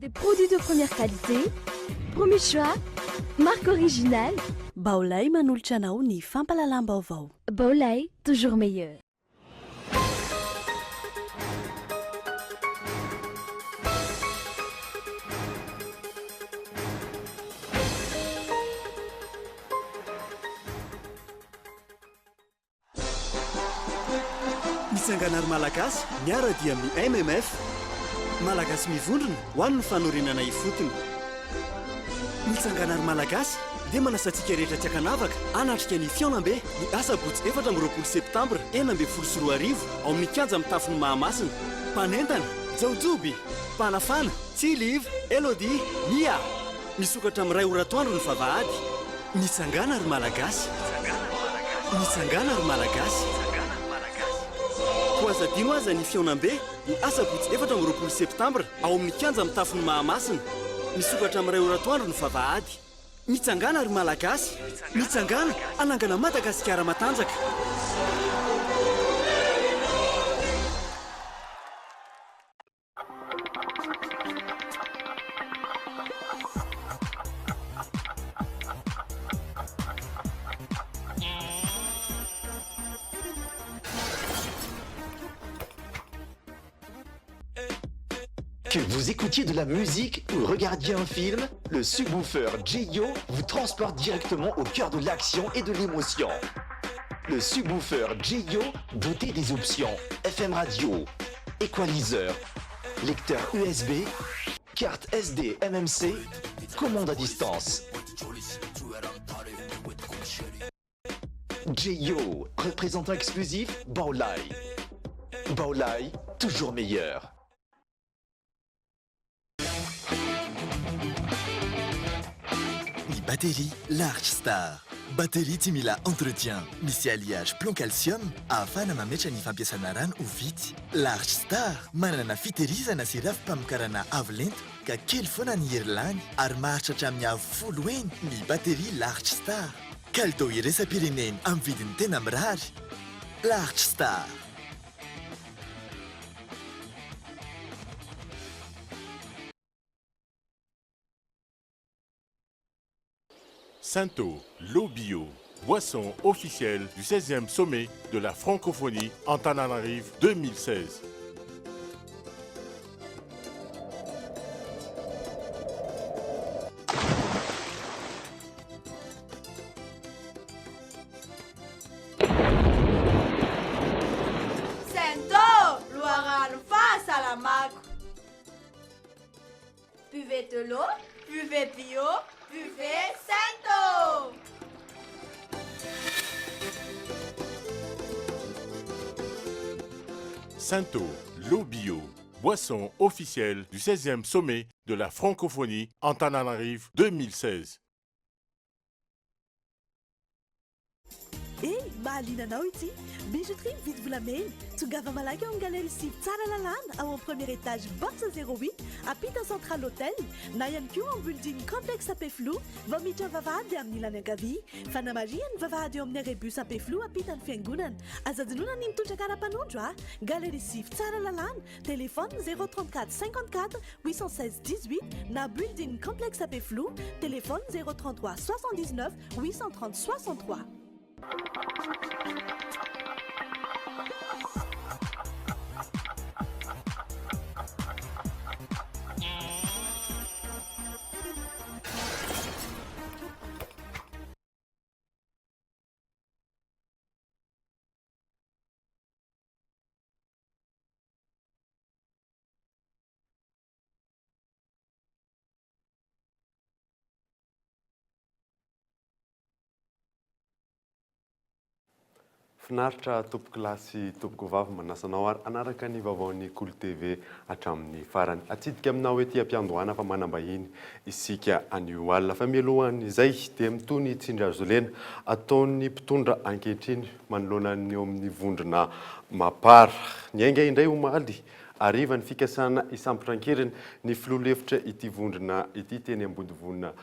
Des produits de première qualité, premier choix, marque originale. Baolay manolotra anao ny fampalalam-baovao. Baolay, toujours meilleur. Mitsanganary malagasy miara-dia amin'ny MMF malagasy mivondrona ho an'ny fanorenana ifotony. Mitsanganary malagasy dia manasantsika rehetra tsy hakanavaka anatrika ny Fiaonambe ny asabotsy 4 septambra 2024 ao amin'ny kianja amin'ny tafon'ny Mahamasina. Mpanentana, Jaojoby, Mpanafana, Tsiliv, Elodie, Mia. Misokatra amin'ny 2 oratoandro ny vavahady. Mitsanganary malagasy. Mitsanganary malagasy. Ho azadino aza ny Fiaonambe ny asabotsy 4 septambra ao amin'ny kianja amin'ny tafon'ny Mahamasina. Misokatra amin'ny 2 oratoandro ny vavahady. Mitsangana ary malagasy. Mitsangana anangana Madagasikara matanjaka. Que vous écoutiez de la musique ou regardiez un film, le subwoofer J-Yo vous transporte directement au cœur de l'action et de l'émotion. Le subwoofer J-Yo, doté des options FM radio, équaliseur, lecteur USB, carte SD MMC, commande à distance. J-Yo, représentant exclusif, Baolay. Baolay, toujours meilleur. Batterie Large Star. Batterie tsy mila entretien. Misy alliage plomb calcium ahafahana mametra ny fampiasana rano ho vitsy. Large Star manana fitehirizana sy rafi-pamokarana avo lenta ka kely foana ny herilany ary maharitra hatramin'ny avo 10 eny ny batterie Large Star. Kalitao iraisam-pireneny amin'ny vidiny tena mirary. Large Star. Sainto, l'eau bio, boisson officielle du 16e sommet de la francophonie Antananarive 2016. Sainto, Loarano face à la maco. Buvez de l'eau, buvez bio, buvez Sainto. Sainto, l'eau bio, boisson officielle du 16e sommet de la francophonie Antananarive 2016. Hey, mahaliana anao ity bijouterie vidy volamena tongava malaky ao amin'ny galerie Siv tsara lalàna ao amin'ny premier étage box 08 ampita central hôtel na ihany koa amin'ny building complexe AP-Flou vao miditra vavahady amin'ny ilany ankavia fanamariany vavahady eo amin'ny arébus AP-Flou ampita ny fiangonana azadinona ny mitondra kara-panondro galerie Siv tsara lalàna téléphone 034 54 816 18 na building complexe AP-Flou téléphone 033 79 830 63. Finaritra tompoko lasy tompoko vavy manasanao ary anaraka ny vaovaon'ny Cool TV hatramin'ny farany. Atsidika aminao ety ampiandohana fa manambahiny isika anio alina fa mialohan'izay dia mitony tsindrazolena ataon'ny mpitondra ankehitriny manoloana ny eo amin'ny vondrona mapara. Ny ainga indray omaly ariva ny fikasana isambotrankiriny ny filolefitra ity vondrona ity teny ambodivona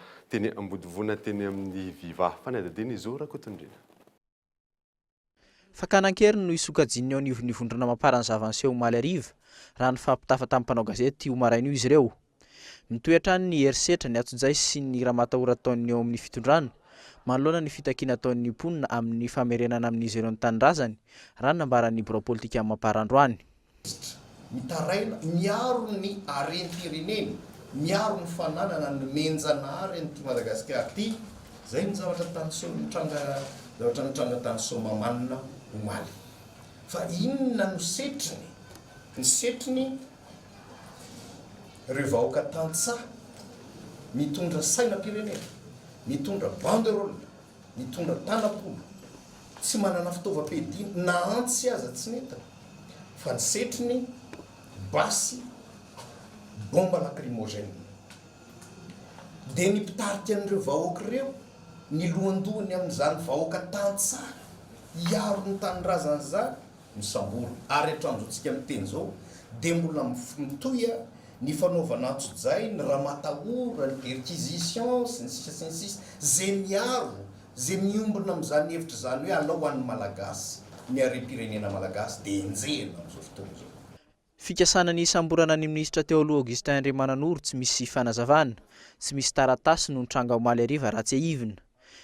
teny amin'ny viva fanadadiny izo rakotondrina. Fakanan-keriny no isokajin'ny ao ny vondrona maparany zavanseho omaly ariva raha ny fampitafa tamin'ny mpanao gazety io maraina io izy ireo. Nitoetrany ny herisetra ny atsodzay sy ny raha matahora ataony eo amin'ny fitondrana manoloana ny fitakiana ataon'ny mponina amin'ny famerenana amin'izy ireo ny tanindrazany raha nambaran'ny biro politika mampaharandroany. Mitaraina miaro ny harem-pirenena, miaro ny fananana ny menjanary an'ity Madagasikara ity, zay ny zavatra nitranga tany Somamanina omaly. Fa inona no setriny? Ny setriny ireo vahoaka tantsaha mitondra sainam-pirenena, mitondra banderole, mitondra tanapolo, tsy manana fitaovam-piadiana na antsy aza tsy netana, fa ny setriny basy bomba lacrymogène. Dia ny mpitarika an'ireo vahoaka ireo ny lohandohany amin'izany vahoaka tantsaha hiaro ny tanindrazana zany ny Samboro. Ary hatramin'izao amin'ny teny zao dia mbola mitoya ny fanaovana atsodzay ny raha matahora ny perquisition sy ny sisa zay miaro zay miombona amin'izany hevitra zany hoe alao an'ny malagasy ny harem-pirenena malagasy dia enjehina amin'izao fotoana izao. Fikasana ny samborana ny ministra teo aloha Augustin Andriamananoro tsy misy fanazavana, tsy misy taratasy no nitranga omaly hariva raha tsy haivina.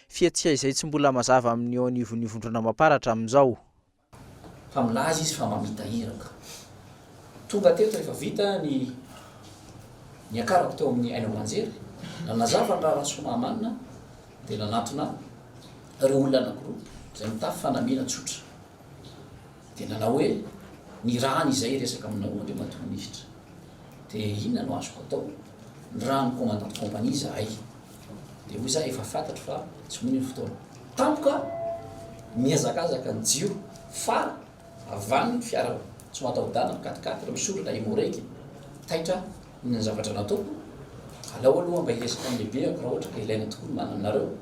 Fiatsika izay tsy mbola mazava amin'ny eo anivonivondrona maparatra amin'izao. Fa milaza izy fa mamita hiraka. Tonga teto rehefa vita ny akarako teo amin'ny Aina Manjery, nanazava ny raha Somamanina dia nanatona ireo olona anankiroa izay mitafy fanamiana tsotra. Dia nanao hoe ny rano izay resaka aminao Andriamatoa Ministra. Dia inona no azoko atao? Ny rano commandant compagnie zahay. Dia hoy za efa fantatro fa tsy mino ny fotoana. Tampoka miazakazaka ny jiro fa avany ny fiara tsy matahodana mikatikaty misorona imoreky taitra ny zavatra nataoko. Alao aloha mba hiresaka amin'ny lehibe raha ohatra ka ilaina tokoa ny mananareo.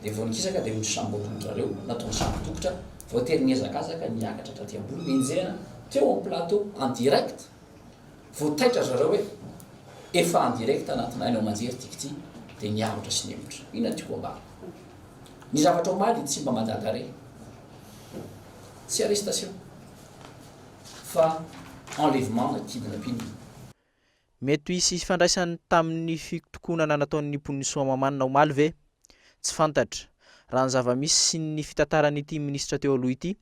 Dia vonikisaka dia ny sambotondrareo natao ny sambotokotra voatery miazakazaka niakatra traty ambony menjehana teo amin'ny plateau en direct. Voataitra zareo hoe efa en direct anatina Aina Manjery tikity dia niavatra sy nemotra. Inona tiako ambara? Ny zavatra omaly tsy mba mandadare. Tsy arrestation fa enlèvement na kidnapping. Mety hisy fifandraisany tamin'ny fitokonana nataon'ny mponina Somamanina omaly ve? Tsy fantatra. Raha ny zava-misy sy ny fitantaran'ity ministra teo aloha ity,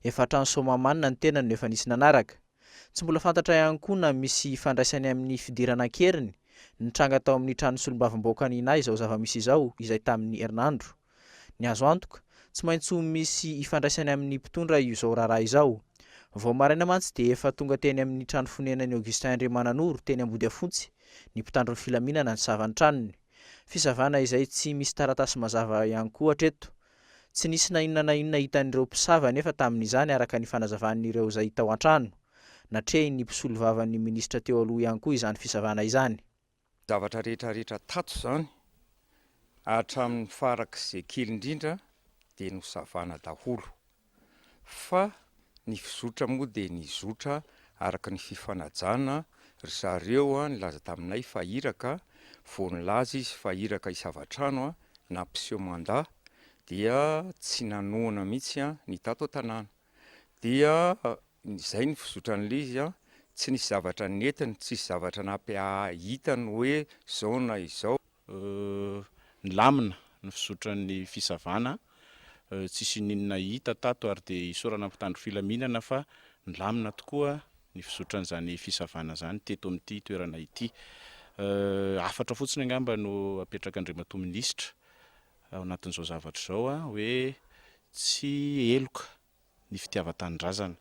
efa hatrany Somamanina ny tenany no efa nisy nanaraka. Tsy mbola fantatra ihany koa na misy ifandraisany amin'ny fidiran-keriny nitranga tao amin'ny trano solombavamboaka nina izao zava-misy izao izay tamin'ny herinandro. Ny azo antoka, tsy maintsy misy ifandraisany amin'ny mpitondra izao raharaha izao. Vao maraina mantsy dia efa tonga teny amin'ny trano fonenan'ny Augustin Andriamananoro teny Ambodiafontsy ny mpitandro ny filaminana ny savany tranony. Fisavana izay tsy misy taratasy mazava ihany koa hatreto. Tsy nisy na inona hitan'ireo mpisava nefa tamin'izany araka ny fanazavan'ireo izay tao an-trano. Natrehiny mpisolo vavan'ny ministra teo aloha ihany koa izany fisavana izany. Zavatra rehetrarehetra tato zany hatramin'ny farak'izay kely indrindra dia nosavana daholo. Fa ny fizotra moa dia nizotra araka ny fifanajana ry zareo nilaza taminay fa iraka vao nilaza izy fa iraka isavatrano na mpiseho mandat dia tsy nanoana mihitsy ny tato tanàna. Dia izay ny fizotran'ilay izy tsy nisy zavatra netiny, tsy nisy zavatra nampahitany hoe zao na izao. Lamina ny fizotran'ny fisavana, tsisy ninona hita tato ary dia isorana mpitandro filaminana fa lamina tokoa ny fizotran'izany fisavana zany teto amin'ity toerana ity. Afatra fotsiny angamba no apetraka Andriamatoa Ministra ao anatin'izao zavatra izao hoe tsy eloka ny fitiavan-tanindrazana.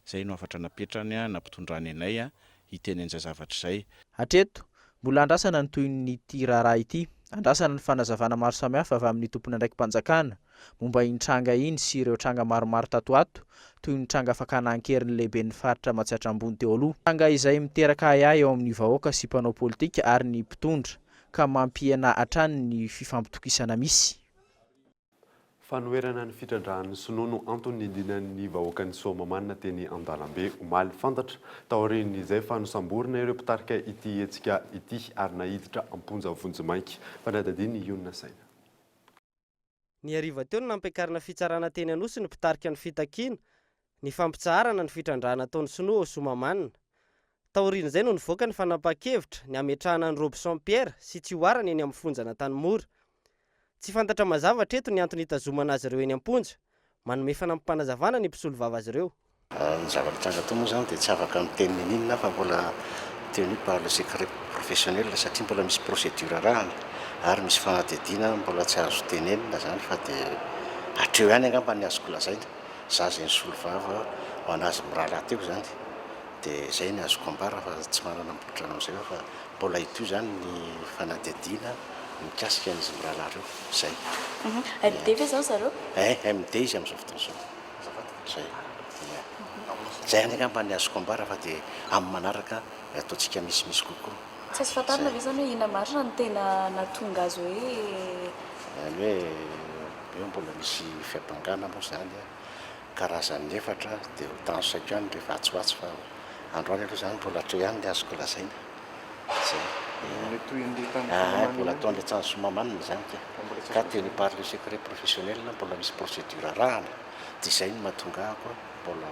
Zay no afatra napetrany nampitondrany anay hiteny an'izay zavatra izay. Hatreto mbola andrasana ny toy ny ity raharaha ity. Andrasana ny fanazavana maro samihafa avy amin'ny tompona ndraiky mpanjakana momba iny tranga iny sy ireo tranga maromaro tatoato toy ny tranga fakana-keriny lehibe ny faritra Matsiatra Ambony teo aloha. Tranga izay miteraka ahiahy eo amin'ny vahoaka sy mpanao politika ary ny mpitondra ka mampihena hatrany ny fifampitokisana misy. Fanoherana ny fitrandrahan'ny Sonono Antony dinan'ny vahoakan'ny Somamanina teny Andalambe omaly fantatra taorian'izay fa nosamborina ireo mpitarika ity hetsika ity ary nahiditra amponja vonjimaiky fanadadiny Iona Saina. Ny hariva teo no nampiakarana fitsarana teny Anosy ny mpitarika ny fitakiana, ny fampitsarana ny fitrandrahana ataon'ny Sonoa Somamanina. taorian'izay no nivoaka ny fanapa-kevitra ny ametrahana ny Robson Pierre sy Tsihoarana eny amin'ny fonjana Tanimora. Tsy fantatra mazava eto ny antony hitazomana azy ireo eny am-ponja, manome fanampanazavana ny mpisolo vava azy ireo. Ny zavatra tao moa zany dia tsy afaka miteny ninina fa mbola tenu par le secret professionnel satria mbola misy procédure rahana ary misy fanadidina mbola tsy azo tenenina zany fa dia hatreo ihany angamba ny azoko lazaina za zay nisolo vava ho anazy mirahalahy teo zany dia zay ny azoko ambara fa tsy manana mipotrana amin'izay fa mbola ito zany ny fanadidina mikasika an'izy mirahalahy reo zay. MD ve zao zareo? MD izy amin'izao fotoana izao. Zay. Zay any angamba ny azoko ambara fa dia amin'ny manaraka ataontsika misimisy kokoa. Tsy azo fantarina ve zany hoe ina marina no tena natonga azy hoe eo mbola misy fiampangana moa zany karazany efatra dia ho tansaiko ihany rehefa atsoatso fa androany aloha zany mbola hatreo ihany ny azoko lazaina. Mbola ataon'le Tsansomamana zany ka tenu par le secret professionnel mbola misy procédure rahana dia izay no mahatonga ako mbola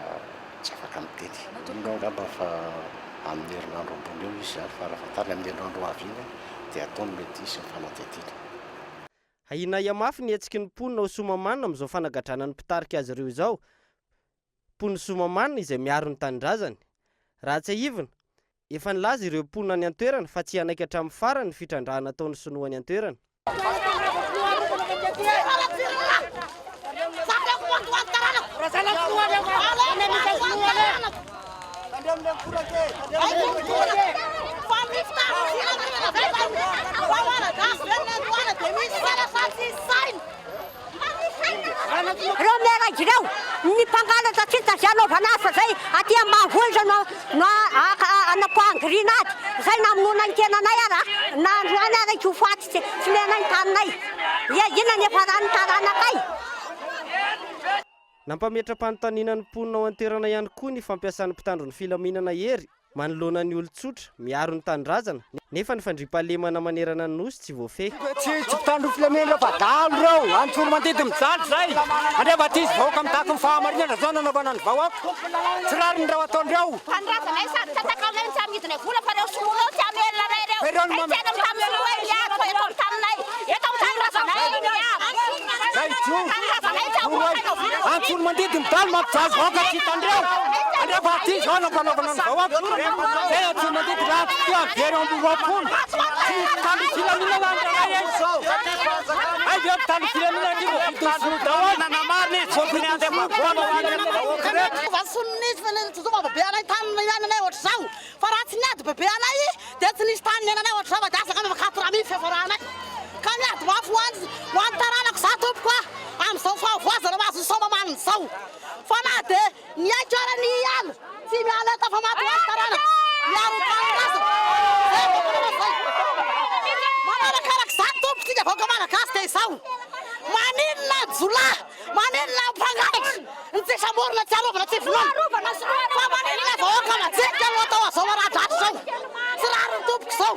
tsy afaka miteny. Ino angamba fa amin'ny herinandro ambony eo izy zany fa raha fantarina amin'ny herinandro avy iny dia ataony mety isy ny fanadidina. Ahina iamafy ny hetsiky ny mponina ho Somamanina amin'izao fanagadrana ny mpitarika azy ireo izao. Mponina Somamanina izay miaro ny tanindrazany. Raha tsy ahivina, efa nilaza ireo mponina ny antoerana fa tsy hanaiky hatramin'ny farany ny fitrandrahana ataony sinoany antoerana. Reo miaraiky reo ny mpangalatra tsy tazanaovana asa zay aty ambanivohitra no anapoangrinady zay namonoana ny tenanay ara na androany araiky ho faty tsy menay taninay ina ny efa rany taranakay. Nampametra-panontaniana ny mponina ao antoerana ihany koa ny fampiasan'ny mpitandro ny filaminana hery manoloana ny olon-tsotra miaro ny tanindrazana nefa ny fandriam-pahalemana manerana ny nosy tsy voafehy. Tsy mpitandro ny filaminana fa dalo reo antsolo mandidy mijanty zay andreva ty izy vahoaka mitako ny fahamarinana zao nanaovana ny vahoaka tsy rary ny reo ataondreo. Tanindrazanay sady tatakaonay tsy amidinay vola fa reo somonao tsy amelona ray reo tena mitaminy hoe miaro fa eto taminay eto mitandrazanay zay jo antsolo mandidy midalo mampijazy vahoaka tsy hitandreo andreva ty zao nampanaovana ny vahoaka zay antsolo mandidy raha ty avery ambiroapolo tsy mitandro filaminana andranay zao ay veo mpitandro filaminana ty vovidosolo daholo nanamariny zopiny vasonizy fenezova bebe anay tany nenanay ohatry zao fa raha tsy niady bebe anay dia tsy nisy tany nenanay ohatry zao fa dia asaka amy vakatorami fefaranay ka niady mafy hoany taranako za tompoko amin'izao fahavoazana mazo Somamanina zao fa na dia niaiky ara ny iala tsy miala eta fa maty hoany taranako miaro tanindrazana manarakarak' za tompoko tika vahoaka malagasy dia izao maninona jola maninona mpangalatra nitsesamorona tsy alovana tsy vonoana fa maninona vahoaka majeky aloha atao azao maradratra zao tsy rary ny tompoko zao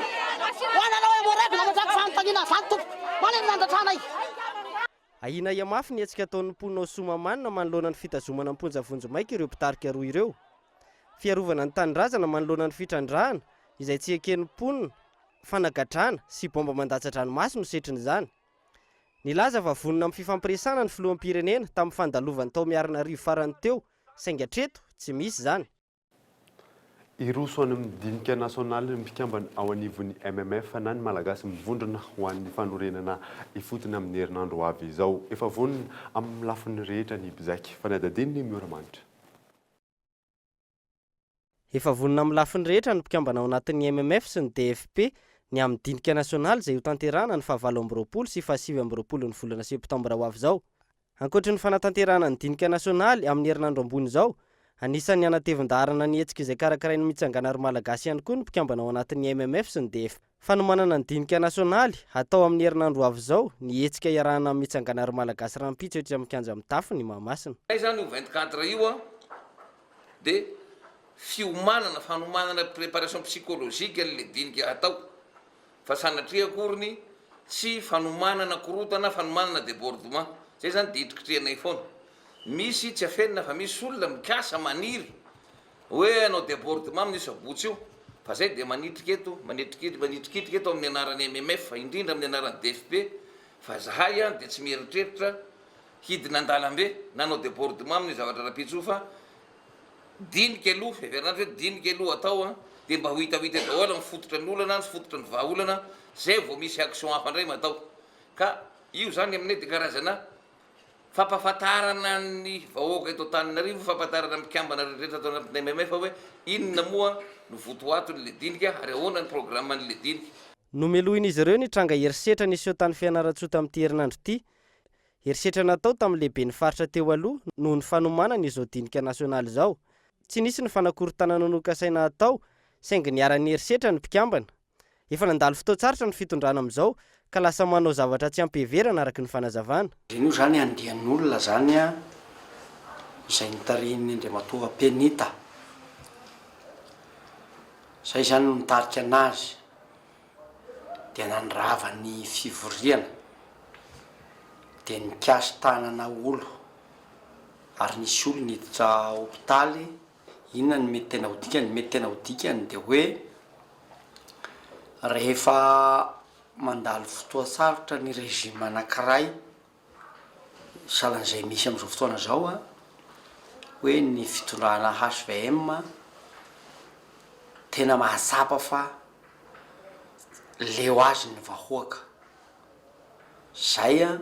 hoananao hoe moraiko namadraky fanontaniana zany tompoko maninona andratranay. Ahina iamafy ny hetsika ataon'ny mponina Somamanina manoloana ny fitazomana amponjavonjo maika ireo mpitarika roa ireo. Fiarovana ny tanindrazana manoloana ny fitrandrahana izay tsy eken'ny mponina fanagadrana sy bomba mandatsa-dranomasy no setriny izany. Nilaza fa vonona amin'ny fifampiresana ny filoham-pirenena tamin'ny fandalovany tao miarina rivo farany teo saingy hatreto tsy misy izany. Iroso any amin'ny dinika nasionaly ny mpikambana ao anivon'ny MMF na ny malagasy mivondrona ho an'ny fanorenana ifotony amin'ny herinandro avy izao efa vonona amin'ny lafiny rehetra ny bizaky fanadadiny ny mioramanitra. Efa vonona amin'ny lafiny rehetra ny mpikambana ao anatin'ny MMF sy ny DFP ny amin'ny dinika nasionaly izay ho tanterana ny 7 sy 20 ny volana septambra ho avy izao. Ankoatra ny fanatanterana ny dinika nasionaly amin'ny herinandro ambony izao, anisan'ny anatevin-daharana ny hetsika izay karakarainy mitsangana ary malagasy ihany koa ny mpikambana ao anatin'ny MMF sy ny DFP. Fanomanana ny dinika nasionaly atao amin'ny herinandro avy izao ny hetsika iarahana amin'ny mitsangana ary malagasy rampitso ohatra amin'ny kianja amin'ny tafo ny Mahamasina. Izany io 24 io dia fiomanana fanomanana préparation psychologique le dinika atao fa sanatria akoriny tsy fanomanana korotana fanomanana débordement zay zany dihitrikitrenay foana. Misy tsy afenina fa misy olona mikasa maniry hoe anao débordement amin'ny sabotsy io fa zay dia manitrika eto manitrikitrika eto amin'ny anarany MMF indrindra amin'ny anarany DFP fa zahay a dia tsy mieritreritra hidina an-dalambe nanao débordement amin'ny zavatra rapitso fa dinika aloha feverinandro hoe dinika aloha atao a dia mba ho hitahita daholo mifototra ny olana sy fototra ny vahaolana zay vao misy action hafa indray matao ka io zany aminay dia karazana fampahafantarana ny vahoaka eto Antananarivo fampahafantarana mikambana rehetra atao anatin'ny MMF hoe inona moa no votoaton'le dinika ary ahoana ny programman'le dinika. Nomelohin'izy ireo ny tranga herisetra nisy eo tany fianaran-tsota amin'ity herinandro ity. Herisetra natao tamin'ny lehibe ny faritra teo aloha noho ny fanomanana izao dinika nasionaly izao. Tsy nisy ny fanakorontanana nonokasaina atao saingy niara-ny herisetra ny mpikambana. Efa nandalo fotoan-tsarotra ny fitondrana amin'izao ka lasa manao zavatra tsy ampiheverana araka ny fanazavana. Io zany andian'olona zany a izay nitarihin'ny Andriamatoa Penita. Zay zany no nitarika anazy dia nandrava ny fivoriana dia nikasy tanana olo ary nisy olo niditra hopitaly inona ny mety tena ho dikany mety tena ho dikany dia hoe rehefa mandalo fotoa sarotra ny régime anankiray salan'izay misy amin'izao fotoana zao a hoe ny fitondrana HVM tena mahasapa fa leo azy ny vahoaka zay a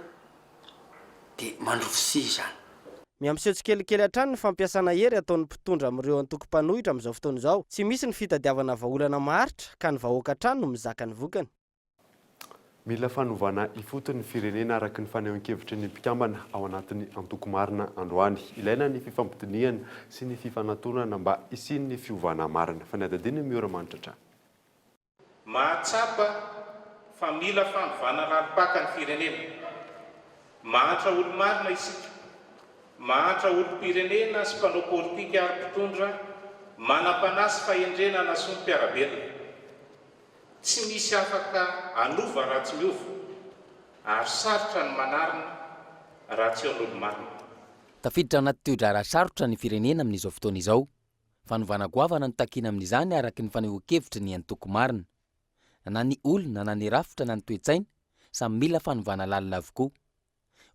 dia mandrofisia zany. Miamseho tsikelikely hatrany ny fampiasana hery ataon'ny mpitondra amin'ireo antoko-panohitra amin'izao fotoana izao. Tsy misy ny fitadiavana vahaolana maharitra ka ny vahoaka hatrany no mizaka ny vokany. Mila fanovana ifotony firenena araka ny fanehoan-kevitry ny mpikambana ao anatin'ny antoko marina androany. Ilaina ny fifampitoniana sy ny fifanantonana mba isiany ny fiovana marina. Fanadadiny miora manitra. Mahatsapa fa mila fanovana raripaka ny firenena. Mahatra olo marina isika. Mahatra olo-pirenena sy mpanao politika ary mpitondra manam-panasy fahendrenana sy ny mpiarabelona. Tsy misy afaka anova raha tsy miova ary sarotra ny manarina raha tsy aon'olo marina. Tafiditra anaty toe-draharaha sarotra ny firenena amin'izao fotoana izao. Fanovana goavana no takiana amin'izany araka ny fanehoan-kevitry ny antoko marina. Na ny olona na ny rafitra na ny toe-tsaina samy mila fanovana lalina avokoa.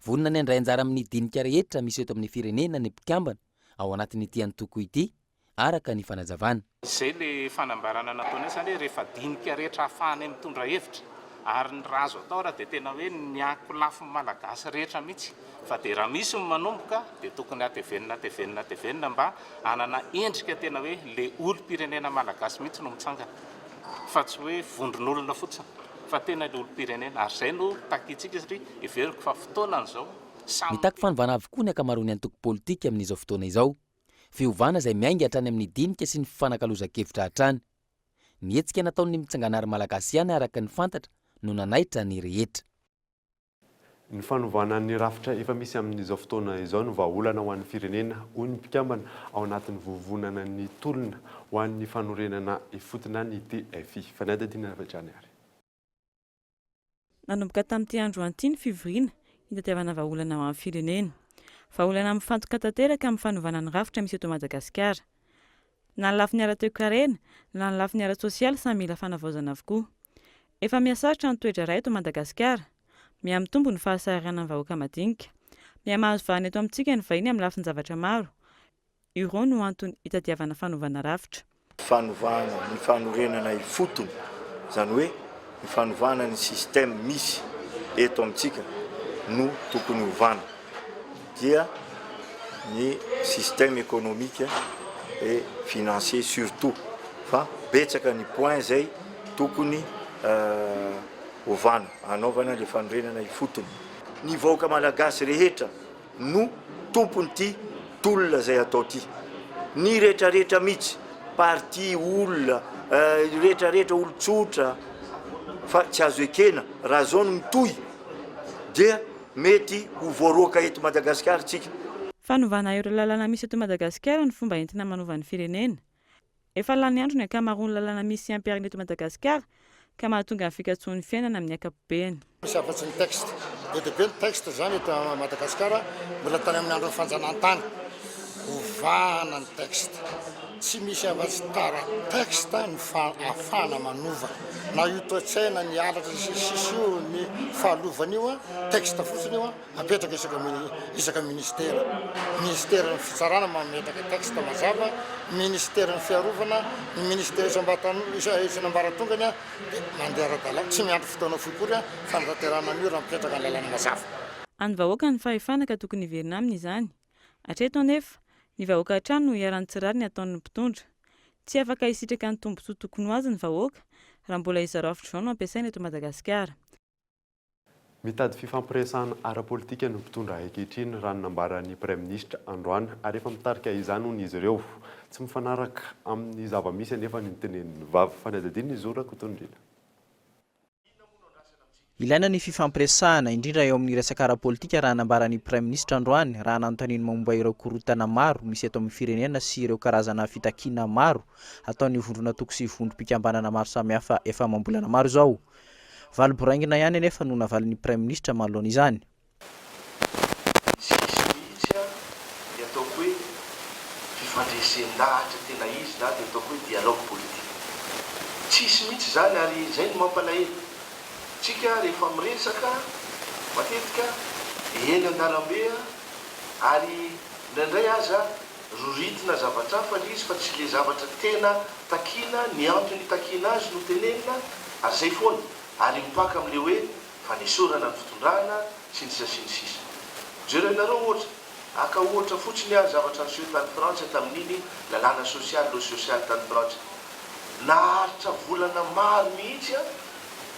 Vonona ny andray anjara amin'ny dinika rehetra misy eto amin'ny firenena ny mpikambana ao anatin'ity antoko ity araka ny fanazavana. Izay le fanambarana nataonay zany rehefa dinika rehetra ahafahany mitondra hevitra ary ny raha azo atao raha dia tena hoe niako lafin'ny malagasy rehetra mihitsy fa dia raha misy ny manomboka dia tokony atevenina mba hanana endrika tena hoe le olo-pirenena malagasy mihitsy no mitsangana fa tsy hoe vondron'olona fotsiny fa tena le olo-pirenena ary zay no takitsika satria everiko fa fotoanan'izao mitaky fanovana avokoa ny akamaroan'ny antoko politika amin'izao fotoana izao. Fiovana izay miainga hatrany amin'ny dinika sy ny fifanakaloza-kevitra hatrany. Mihetsika nataon'ny mitsanganary malagasy ihany araka ny fantatra no nanaitra ny rehetra. Ny fanovana ny rafitra efa misy amin'izao fotoana izao no vahaolana ho an'ny firenena hoy ny mpikambana ao anatin'ny vovonana ny tolona ho an'ny fanorenana ifotona ny TFI. Fanadadina avajany ary. Nanomboka tamin'ity andro anty ny fivoriana hitadiavana vahaolana ho an'ny firenena. Vahaolana mifantoka tanteraka amin'ny fanovana ny rafitra misy eto Madagasikara. Na ny lafiny ara-toe-karena na ny lafiny ara-tsosialy samy mila fanavaozana avokoa. Efa mihasarotra ny toe-draharaha eto Madagasikara. Miamitombo ny fahasarana ny vahoaka madinika. Miamahazo vahana eto amintsika ny vahiny amin'ny lafiny zavatra maro. Io no antony hitadiavana fanovana rafitra. Fanovana ny fanorenana ifotony zany hoe ny fanovana ny système misy eto amintsika no tokony ovana. Dia ny système économique et financier surtout fa betsaka ny point zay tokony ovana anaovana le fanorenana ifotony. Ny vahoaka malagasy rehetra no tompony ty tolona zay atao ty. Ny rehetrarehetra mihitsy parti olona rehetrarehetra olon-tsotra fa tsy azo ekena raha zao no mitohy dia mety ho voaroaka eto Madagasikara tsika. Fanovana ireo lalana misy eto Madagasikara ny fomba entina manova ny firenena. Efa lany andro ny akamaroany lalana misy ampiarina eto Madagasikara ka mahatonga ny fikatsoan'ny fiainana amin'ny ankapobeny. Misy afa-tsy ny texte dia be ny texte zany eto Madagasikara mbola tany amin'ny andron'ny fanjanahantany ovahana ny texte tsy misy avatsy tara texte ny afana manova na io toe-tsaina ny alatra sisy io ny fahalovana io a texte fotsiny io a apetraka isaka ministera ny fitsarana mametaka texte mazava ministera ny fiarovana ny ministera isanambaratongany a dia mandeha ara-dalà tsy miandry fotoana fokory a fanatanterana an'io raha mipetraka ny lalàna mazava. Any vahoaka ny fahefanaka tokony hiverina aminy izany. Hatreto anefa ny vahoaka hatrany no iarany tsirary ny ataon'ny mpitondra. Tsy afaka hisitraka ny tombontsoa tokony ho azy ny vahoaka raha mbola izarafitra izao no ampiasaina eto Madagasikara. Mitady fifampiresahana ara-politika ny mpitondra ankehitriny raha nambaran'ny Praiministra androany ary efa mitarika izany hono izy ireo. Tsy mifanaraka amin'ny zava-misy anefa ny tenen'ny vavy fanadadiny izorako tondrina. Ilaina ny fifampiresahana indrindra eo amin'ny resaka ara-politika raha nambaran'ny Praiministra androany raha nanontaniany momba ireo korotana maro misy eto amin'ny firenena sy ireo karazana fitakiana maro ataon'ny vondrona toko sy vondrom-pikambanana maro samihafa efa mambolana maro izao. Valoboraingina ihany anefa no navalin'ny Praiministra manoloana izany. Dia ataoko hoe fifandresen-dahatra tena izy na dia ataoko hoe dialogue politique. Tsisy mihitsy zany ary izay no mampalahelo. Tsika rehefa miresaka matetika eny an-dalambe ary indraindray aza roritina zavatra fa izy fa tsy le zavatra tena takina ny antony takina azy no tenenina ary zay foana ary mipaka amin'le hoe fanesorana ny fitondrana sy ny sisa. Jereo ohatra aka ohatra fotsiny a zavatra niseho tany Frantsa tamin'iny lalàna sosial lo sosial tany Frantsa. Naharitra volana maro mihitsy a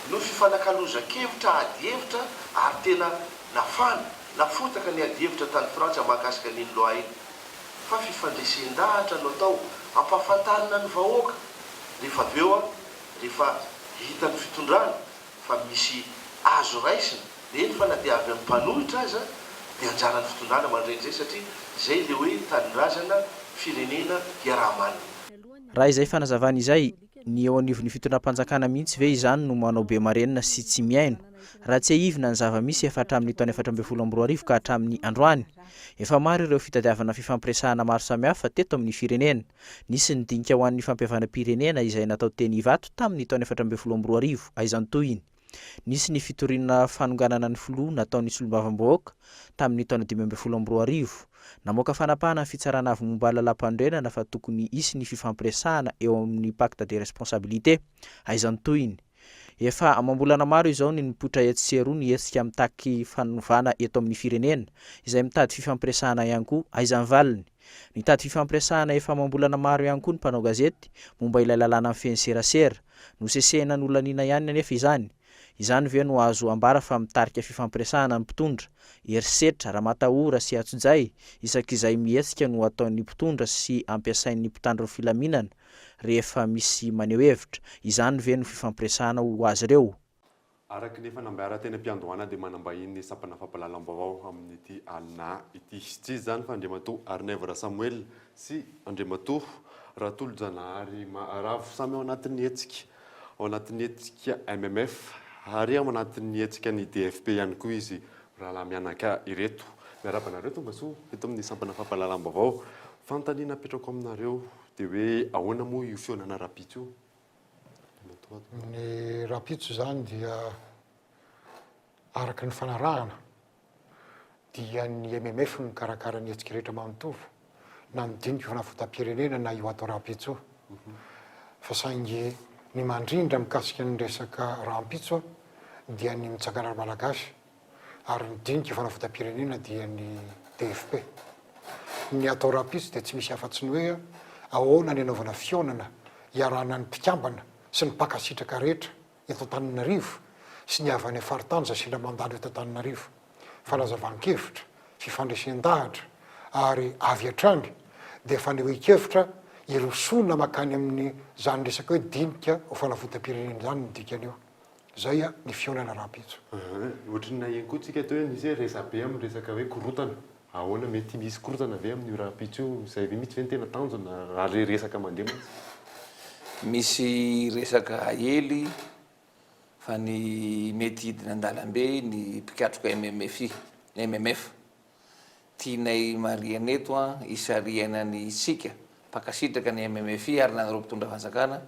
no fifanakaloza-kevitra adi-hevitra ary tena nafotaka ny adi-hevitra tany Frantsa mahakasika n'iny loa iny. Fa fifandresen-dahatra no atao ampahafantarina ny vahoaka rehefa avy eo a rehefa hita ny fitondrana fa misy azo raisina dia eny fa na dia avy amin'ny mpanohitra aza dia anjaran'ny fitondrana mandrenizay satria zay le hoe tanindrazana firenena iaraha-manina. Raha izay fanazavana izay ny eo anivon'ny fitondram-panjakana mihitsy ve izany no manao be marenina sy tsy miaino raha tsy ahivina ny zava-misy efa hatramin'ny taona 2024 ka hatramin'ny androany. Efa maro ireo fitadiavana fifampiresahana maro samihafa teto amin'ny firenena. Nisy ny dinika ho an'ny fampihavana-pirenena izay natao teny Ivato tamin'ny taona 2024 aizany toyiny. Nisy ny fitorinana fanonganana ny filoha nataon'ny solombavam-bahoaka tamin'ny taona 2024. Namoaka fanapahana ny fitsarana avy momba lalam-pandrenana fa tokony hisy ny fifampiresahana eo amin'ny pacte de responsabilité aizany toyiny. Efa amambolana maro izao ny nipoitra etseroa ny hetsika mitaky fanovana eto amin'ny firenena izay mitady fifampiresahana ihany koa aizany valiny. Nitady fifampiresahana efa amambolana maro ihany koa ny mpanao gazety momba ilay lalàna amin'ny feny serasera. Nosesehana ny olanina ihany anefa izany. Izany ve no azo ambara fa mitarika fifampiresahana ny mpitondra, herisetra, raha-matahora sy atsojay isak'izay mihetsika no ataon'ny mpitondra sy ampiasain'ny mpitandro filaminana rehefa misy maneho hevitra. Izany ve no fifampiresahana ho azy ireo. Araky nefa nambara teny am-piandohana dia manambahiny sampana fampalalam-baovao amin'ity alina ity. Tsy zany fa Andriamatoa Arnevra Samuel sy Andriamatoa Ratolo Janahary Maharavo samy ao anatin'ny hetsika. Ao anatin'ny hetsika MMF ary ao anatin'ny hetsika ny DFP ihany koa izy raha mianaka ireto. Miarabanareo tombasoa eto amin'ny sampana fampalalam-baovao. Fantaniana apetrako aminareo dia hoe ahoana moa io fionana rapitso io? Ny rapitso zany dia araka ny fanarahana dia ny MMF ny karakara ny hetsika rehetra manontolo na midinika fanavotam-pirenena na io atao rapitso. Fa saingy ny mandrindra mikasika ny resaka rampitso dia ny mitsangana malagasy ary ny dinika fanavotam-pirenena dia ny DFP. Ny atao rapitso dia tsy misy afa-tsy ny hoe ahoana ny anaovana fionana iarana ny mpikambana sy ny mpakasitraka rehetra eto Antananarivo sy ny avany faritany zasindra mandalo eto Antananarivo. Fanazavan-kevitra, fifandresen-dahatra ary avy hatrany dia fanehoan-kevitra irosona makany amin'ny zany resaka hoe dinika ho fanavotam-pirenena zany ny dikan'io. Zay a ny fionana rapitso. Ohatrina ihany koa tsika teo misy resabe amin'ny resaka hoe korotana. Ahoana mety misy korotana ve amin'ny rapitso io izay mihitsy ve ny tena tanjona raha le resaka mandeha? Misy resaka hely fa ny mety hidina an-dalambe ny mpikatroka MMF. Tianay mariana eto a isariana ny sika pakasitraka ny MMF ary nanareo mpitondra fanjakana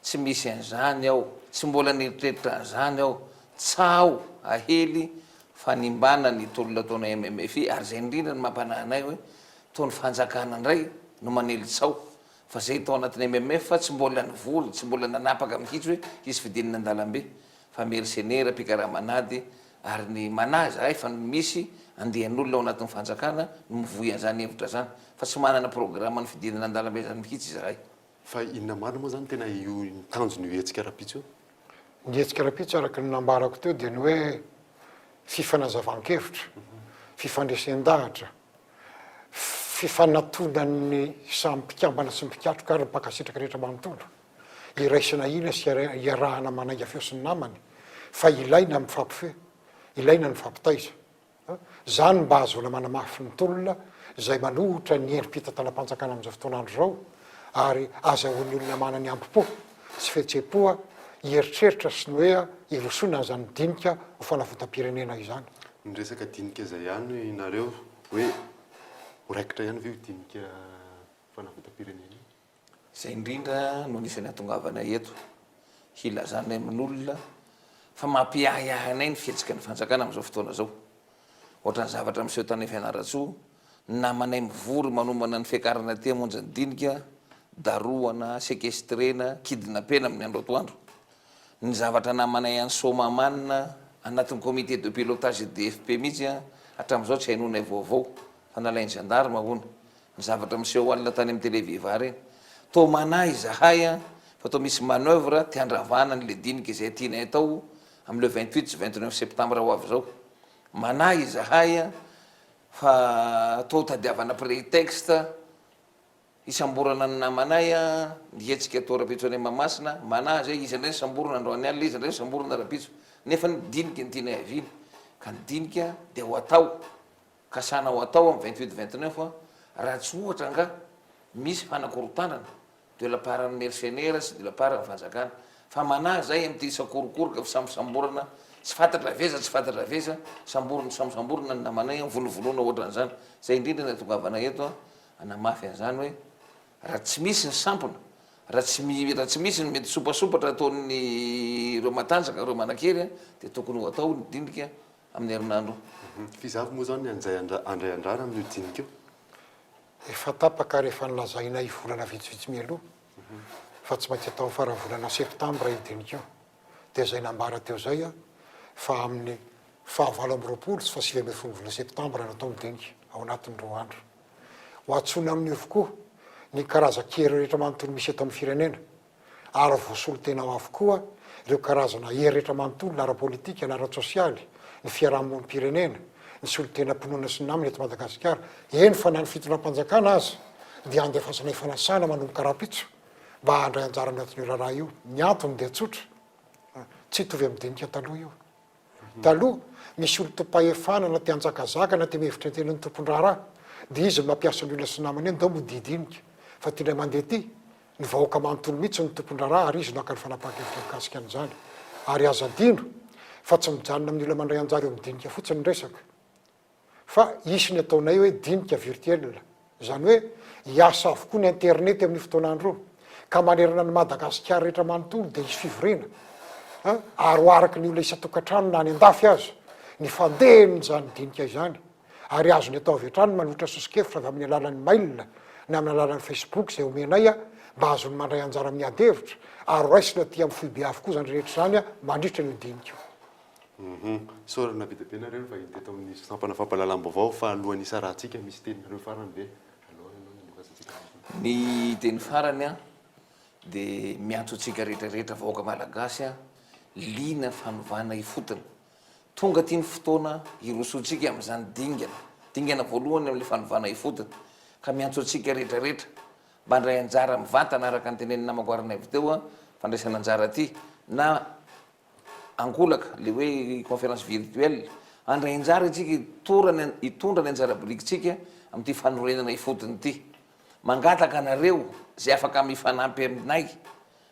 tsy misy an'izany aho tsy mbola nieritreritra an'izany aho tsao ahely fanimbana ny tolona ataona MMF ary zay indrindra ny mampananay hoe tony fanjakana ndray no manelitsao fa zay tao anatin'ny MMF fa tsy mbola nivory tsy mbola nanapaka mihitsy hoe izy fidinina andalambe fa mercenaire pikaramanady ary ny manazy ay fa misy andehan'olona ao anatin'ny fanjakana no mivoy an'izany hevitra zany fa tsy manana programme ny fidinina andalambe zany mihitsy zahay. Fa inona marina moa zany tena io tanjony io hetsika rapitso? Ny hetsika rapitso araka ny nambarako teo dia ny hoe fifanazavan-kevitra, fifandraisan-dahatra, fifanatolany samy mpikambana sy mpikatroka ary mpakasitraka rehetra manontolo. Iraisana ina sy iarahana manainga feo sy ny namany fa ilaina mifampifeo, ilaina ny fampitaiza. Zany mba azoana manamafy ny tolona izay manohitra ny endrim-pitantanam-panjakana amin'izao fotoanandro zao ary azahoan'ny olona manany ampi-po sy fihetsem-po hieritreritra sy ny hoe irosoana zany dinika ho fanavotam-pirenena izany. Ny resaka dinika zay ihany nareo hoe horaikitra ihany ve dinika fanavotam-pirenena? Zay indrindra no nisy natongavana eto hilazana amin'olona fa mampiahiahinay ny fihetsika ny fanjakana amin'izao fotoana zao. Ohatra ny zavatra miseho tany Fianaratsoa, namanay mivory manomana ny fiakarana ty hamonjy ny dinika, daroana, sekestrena, kidnappena amin'ny andro atoandro. Ny zavatra namanay any Somamanina anatin'ny comité de pilotage DFP mihitsy hatramin'izao tsy hainonay vaovao fa nalainy gendarme hono. Ny zavatra miseho alina tany amin'ny téléviva reny. Tô manahy zahay fa tô misy manœuvre ty andravana ny le dinika izay tianay atao am'le 28 sy 29 septembre ho avy zao. Manahy zahay fa tô tadiavana prétexte isamborana ny namanay nihetsika atao rapitso any Mahamasina, manahy zay izy indray samborana androany alina, izy indray samborana rapitso nefa ny dinika ny tianay aviny ka ny dinika dia ho atao kasana ho atao amin'ny 28-29 raha tsy ohatra nga misy fanakorotanana de la part ny mercenaire sy de la part ny fanjakana fa manahy zay am'ty sakorokoroka samborana tsy fantatra veza tsy fantatra veza samborona ny namanay volovoloana ohatran'izany. Zay indrindra ny atongavana eto anamafy an'izany hoe raha tsy misy ny sampona raha tsy misy ny mety sopasopatra ataon'ny reo matanjaka reo manakery dia tokony ho atao ny dinika amin'ny herinandro. Fizavy moa zany andray andrana amin'io dinika io? Efa tapaka rehefa nilazainay volana vitsivitsy mialoha fa tsy maintsy atao faravolana septambra io dinika io dia zay nambara teo zay fa amin'ny fahavalo amby roapolo sy fa 9 volana septambra natao midinika ao anatin'ny roa andro. Ho antsoina amin'ny avokoa ny karaza-kery rehetra manontolo misy eto amin'ny firenena ary vosolo tena ao avokoa ireo karazana hery rehetra manontolo na ara-politika na ara-tsosialy ny fiarahamon'ny pirenena ny solon-tena-pinoana sy ny namany eto Madagasikara eny fa na ny fitondram-panjakana azy dia andefasana fanasana manomboka rapitso mba handray anjara anatin'io raharaha io. Ny antony dia tsotra tsy hitovy amin'ny dinika taloha io. Taloha misy olo tom-pahefanana ty anjakazakana ty mihevitra tenany tompon-draharaha dia izy mampiasa ny olona sy namany eny da modidinika fa ty ndray mandeha ty ny vahoaka manontolo mihitsy ny tompon-draharaha ary izy naka ny fanapahan-kevitra mikasika an'izany ary aza adino fa tsy mijanona amin'ny olona mandray anjara eo midinika fotsiny resaka fa isy ny ataonay hoe dinika virtuel zany hoe hiasa avokoa ny internet amin'ny fotoanandro ka manerana ny Madagasikara rehetra manontolo dia isy fivorina ary araky ny olona isa-tokantrano na any an-dafy azy ny fandehany zany dinika izany ary azo ny atao avy hatrany manohitra sosikevitra avy amin'ny alalan'ny mail na amin'ny alalan'ny Facebook zay omenay mba azony mandray anjara miady-hevitra ary raisina ty amin'ny foibe avokoa zany rehetra zany mandritra ny dinika. Sorana be dia be nareo fa teto amin'ny sampana fampahalalam-baovao fa alohan'ny isarahantsika misy teninareo farany ve? Ny teny farany dia miantso antsika rehetrarehetra vahoaka malagasy lina fanovana ifotona tonga ty ny fotoana irosoantsika amin'izany dingana voalohany amin'le fanovana ifotona ka miantso antsika rehetrarehetra mba ndray anjara mivantana araka ny tenen'ny namako arina avy teo fandraisana anjara ty na angolaka le hoe conférence virtuelle andray anjara itsika hitondra ny anjara birikitsika amin'ity fanorenana ifotony ty mangataka anareo zay afaka mifanampy aminay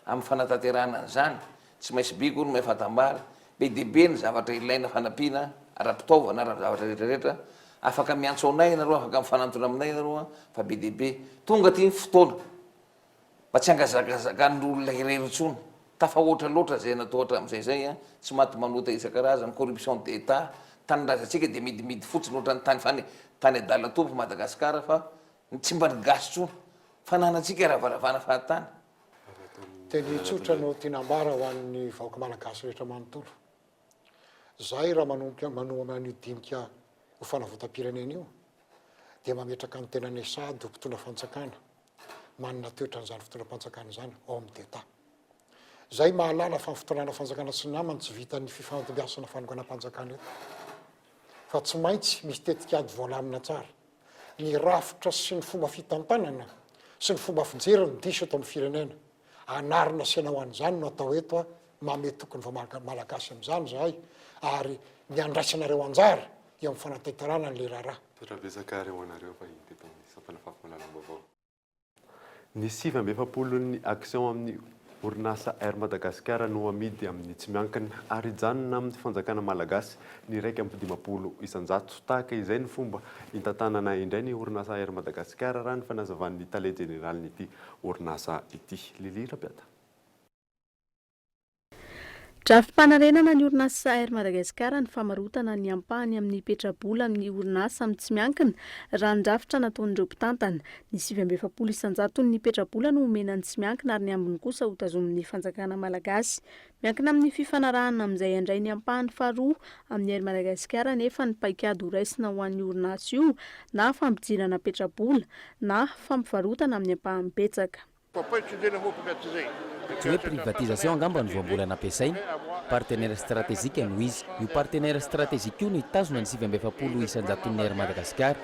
amin'ny fanatanterahana an'izany tsy maintsy biko no mahay fatambara be dia be ny zavatra ilaina fanampiana ara-pitaovana ara-zavatra rehetrarehetra afaka miantso anay nareo afaka mifanantona aminay nareo fa be dehibe tonga ty fotoana mba tsy angazakazakanyolona irerotsony tafahoatra loatra zay natao hatram'izay zay a tsy maty manota isan-karazany corruption d'état tany razantsika de midimidy fotsiny ohatrany tany adala tompo Madagasikara fa tsy mba nigasotsony fa nanatsika ravaravana fahatany teny tsotra no tinambara ho an'ny vahoaka malagasy rehetra manontolo zay raha manompa an'io dinika ho fanavotam-pirenena io dia mametraka ny tena nesady ho mpitondra fanjakana manana toetra n'izany fitondram-panjakana zany ao amin'ny deta zay mahalala fa fitondrana fanjakana sy namany tsy vitan'ny fifantombiasana fanonganam-panjakana eto fa tsy maintsy misy tetikady voalamina tsara ny rafitra sy ny fomba fitantanana sy ny fomba fijery ny diso eto amin'ny firenena anarina sena ho an'izany no atao eto a mamety tokony va malagasy amin'izany zahay ary ny andraisanareo anjara eo amin'ny fanataitarana n'le raharaha toetrabetsaka reo anareo fa teto sampana fahafalalambavao ny 7 action amin'ny orinasa Air Madagascar no amidy amin'ny tsy miankina ary janona amin'ny fanjakana malagasy ny 120 tahaka izay ny fomba intantanana indray ny orinasa Air Madagascar raha ny fanazavan'ny tale generalnyity orinasa ity Lilira Piata. Drafim-panarenana ny orinasa Air Madagascar ny famarotana ny ampahany amin'ny petrabola amin'ny orinasa amin'ny tsy miankina raha ny drafitra nataon'ireo mpitantana ny 7 isanjato ny petrabola no omena ny tsy miankina ary ny ambiny kosa ho tazomin'ny fanjakana malagasy miankina amin'ny fifanarahana amin'izay andray ny ampahany faharoa amin'ny Air Madagascar nefa ny paikady ho raisina ho an'ny orinasa io na fampijirana petrabola na fampivarotana amin'ny ampahany betsaka. Tsy hoe privatisation angamba ny voambola nampiasaina partenaire stratégique no izy io partenaire stratégique io no hitazona ny 7 isanjaton'ny Air Madagascar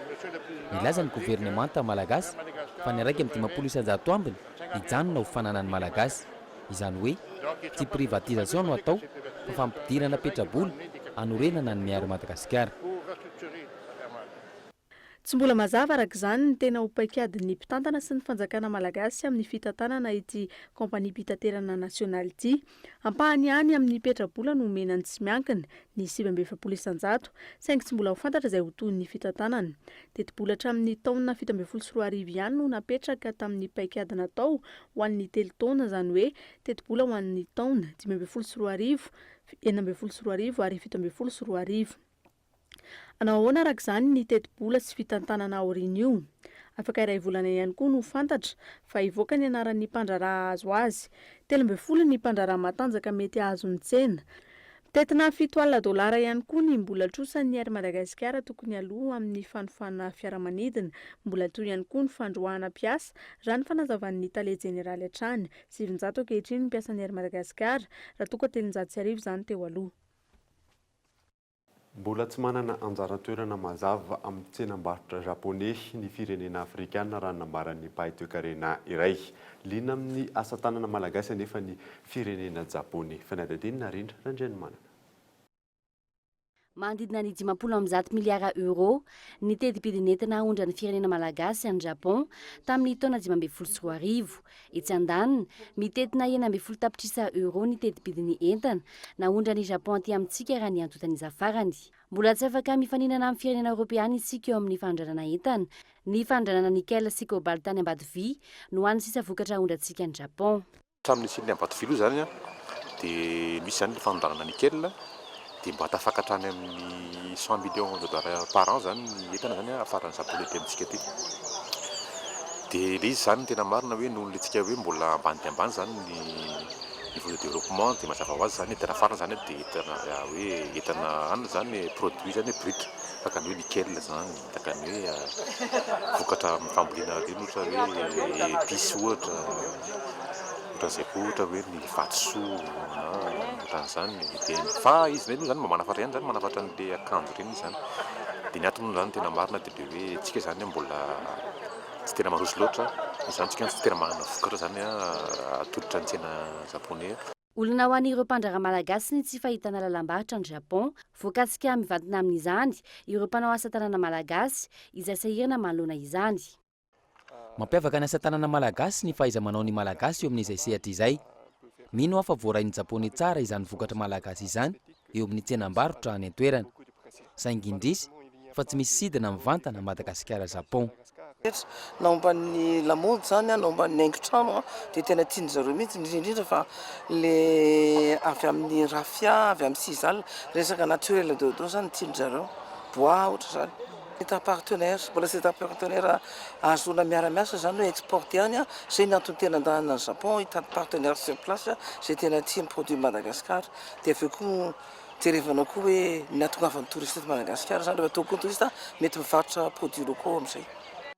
milaza ny gouvernemanta malagasy fa ny araiky amin'ny 10 isanjato ambiny hijanona ho fananany malagasy izany hoe tsy privatisation no atao fa fampidirana petrabola anorenana ny Air Madagascar. Tsy mbola mazava araka izany ny tena ho paikadin'ny mpitantana sy ny fanjakana malagasy amin'ny fitantanana ity kompania mpitaterana nasionaly ity ampahany ihany amin'ny petrabola no omenany tsy miankina ny 7 isanjato saingy tsy mbola ho fantatra izay ho toy ny fitantanana tetibola hatramin'ny taona 74 ihany no napetraka tamin'ny paikady natao ho an'ny 3 taona zany hoe tetibola ho an'ny taona 74 ary 74. Anao ahoana araka izany ny tetibola sy fitantanana aoriana io afaka iray volana ihany koa no fantatra fa ivoaka ny anaran'ny mpandraraha azo azy 13 ny mpandraraha matanjaka mety azo ny tsena tetina $7 ihany koa ny mbola trosan'ny Air Madagascar tokony aloha amin'ny fanofana fiaramanidina mbola toy ihany koa ny fandroahana piasa raha ny fanazavan'ny tale jeneraly hatrany 700 ankehitriny ny piasan'ny Air Madagascar raha toa ka 300 izany teo aloha. Mbola tsy manana anjara toerana mazava amin'ny tsenam-barotra japonais ny firenena afrikana raha nambaran'ny Pahy Toekarena iray liana amin'ny asa tanana malagasy nefa ny firenena japonais fanadadinina rindra randrianomanana. Mandidina ny 50 miliara euro ny teti-pidinentina ondra ny firenena malagasy any Japon tamin'ny taona 2024 etsy andaniny mitetina 90 tapitrisa euro ny teti-pidiny entana na ondra ny Japon aty amintsika raha ny antotan'iza farany. Mbola tsy afaka mifaninana amin'ny firenena Europeana isika eo amin'ny fandranana entana ny fandranana nickel sy cobalt tany Ambatovi no any sisa vokatra ondrantsika any Japon. Tamin'ny siny Ambatovi zany dia misy zany ny fandranana nickel dia mba tafakatra any amin'ny 100 millions de dollars par an zany ny entana zany afaran'ny japonais ty amintsika ty. Dia le izy zany tena marina hoe noho lentsika hoe mbola ambany dia ambany zany ny niveau de développement dia mazava ho azy zany entana farana zany dia entana hoe entana any zany produit zany brut takany hoe nickel zany takany hoe vokatra fambolena reny ohatra hoe épice ohatra zay koa ohatra hoe ny vatosoa ohatran'izany dia fa izy zany mba manafatra ihany zany manafatra n'le akanjo reny zany dia ny antony zany tena marina dia le hoe tsika zany mbola tsy tena maroso loatra izany tsika tsy tena manana vokatra zany atolotra ny tsena japonais. Olona ho an'ireo mpandraraha malagasy ny tsy fahitana lalam-barotra ny Japon voakatsika mivantana amin'izany ireo mpanao asa tanana malagasy izay sahirana manoloana izany. Mampiavaka ny asa tanana malagasy ny fahaiza manao ny malagasy eo amin'izay sehatra izay. Mino afa voarainy japonais tsara izany vokatra malagasy izany eo amin'ny tsenam-barotra any an-toerana. Saingy indrisy fa tsy misy sidina mivantana Madagasikara Japon. Naomban'ny lamody zany naomban'ny haingon-trano dia tena tiany zareo mihitsy indrindra fa le avy amin'ny rafia avy amin'ny sizal resaka naturel dodo zany tiany zareo bois ohatra zany. C'est un partenaire, c'est un partenaire à zona miara-miasa zany hoe exporter any zay natony tena andahanana Japon hitady partenaire sur place zay tena tiany produit Madagascar dia aveo koa jerevanao koa hoe natongavan'ny touriste Madagascar zany rehefa tonga touriste mety mivarotra produit locaux amin'izay.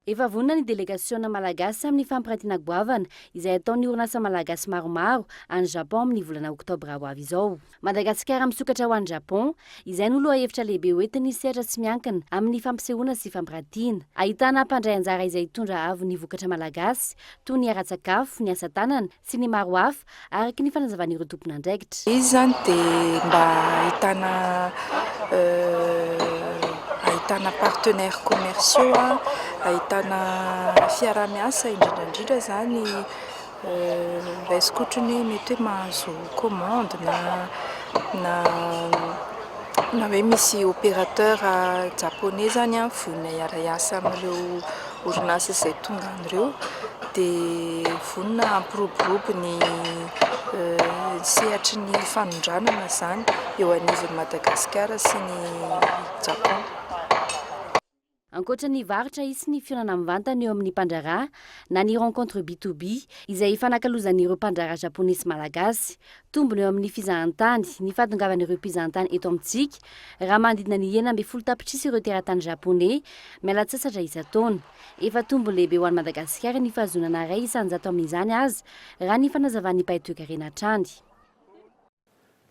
Efa vonina ny délégation malagasy amin'ny fampirantiana goavana izay ataon'ny orinasa malagasy maromaro any Japon amin'ny volana oktobra ho avy izao. Madagasikara misokatra ho any Japon izay no loha hevitra lehibe hoentiny sehatra tsy miankina amin'ny fampisehoana sy fampirantiana. Ahitana mpandray anjara izay hitondra avo ny vokatra malagasy toy ny ara-tsakafo, ny asa tanana sy ny maro hafa araky ny fanazavan'ireo tompon'andraikitra. Izy zany dia mba ahitana partenaires commerciaux ahitana fiara-miasa indrindra zany raisikotrony mety hoe mahazo commande na hoe misy opérateur japonais zany vonina hiara-iasa amin'ireo orinasa izay tonga an'ireo dia vonina ampiroborobo ny sehatry ny fanondranana zany eo anivon'ny Madagasikara sy ny Japon. Ankoatra ny varotra isy ny fionana mivantana eo amin'ny mpandraraha na ny rencontre B2B izay fanakalozan'ireo mpandraraha japonais sy malagasy, tombony eo amin'ny fizahantany, ny fahatongavan'ireo mpizahantany eto amintsika raha manodidina ny 12 tapitrisa ireo teratany japonais miala-tsasatra isan-taona. Efa tombony lehibe ho an'i Madagasikara ny fahazonana iray isan-jato amin'izany azy raha ny fanazavan'ny mpahay-toekarena hatrany.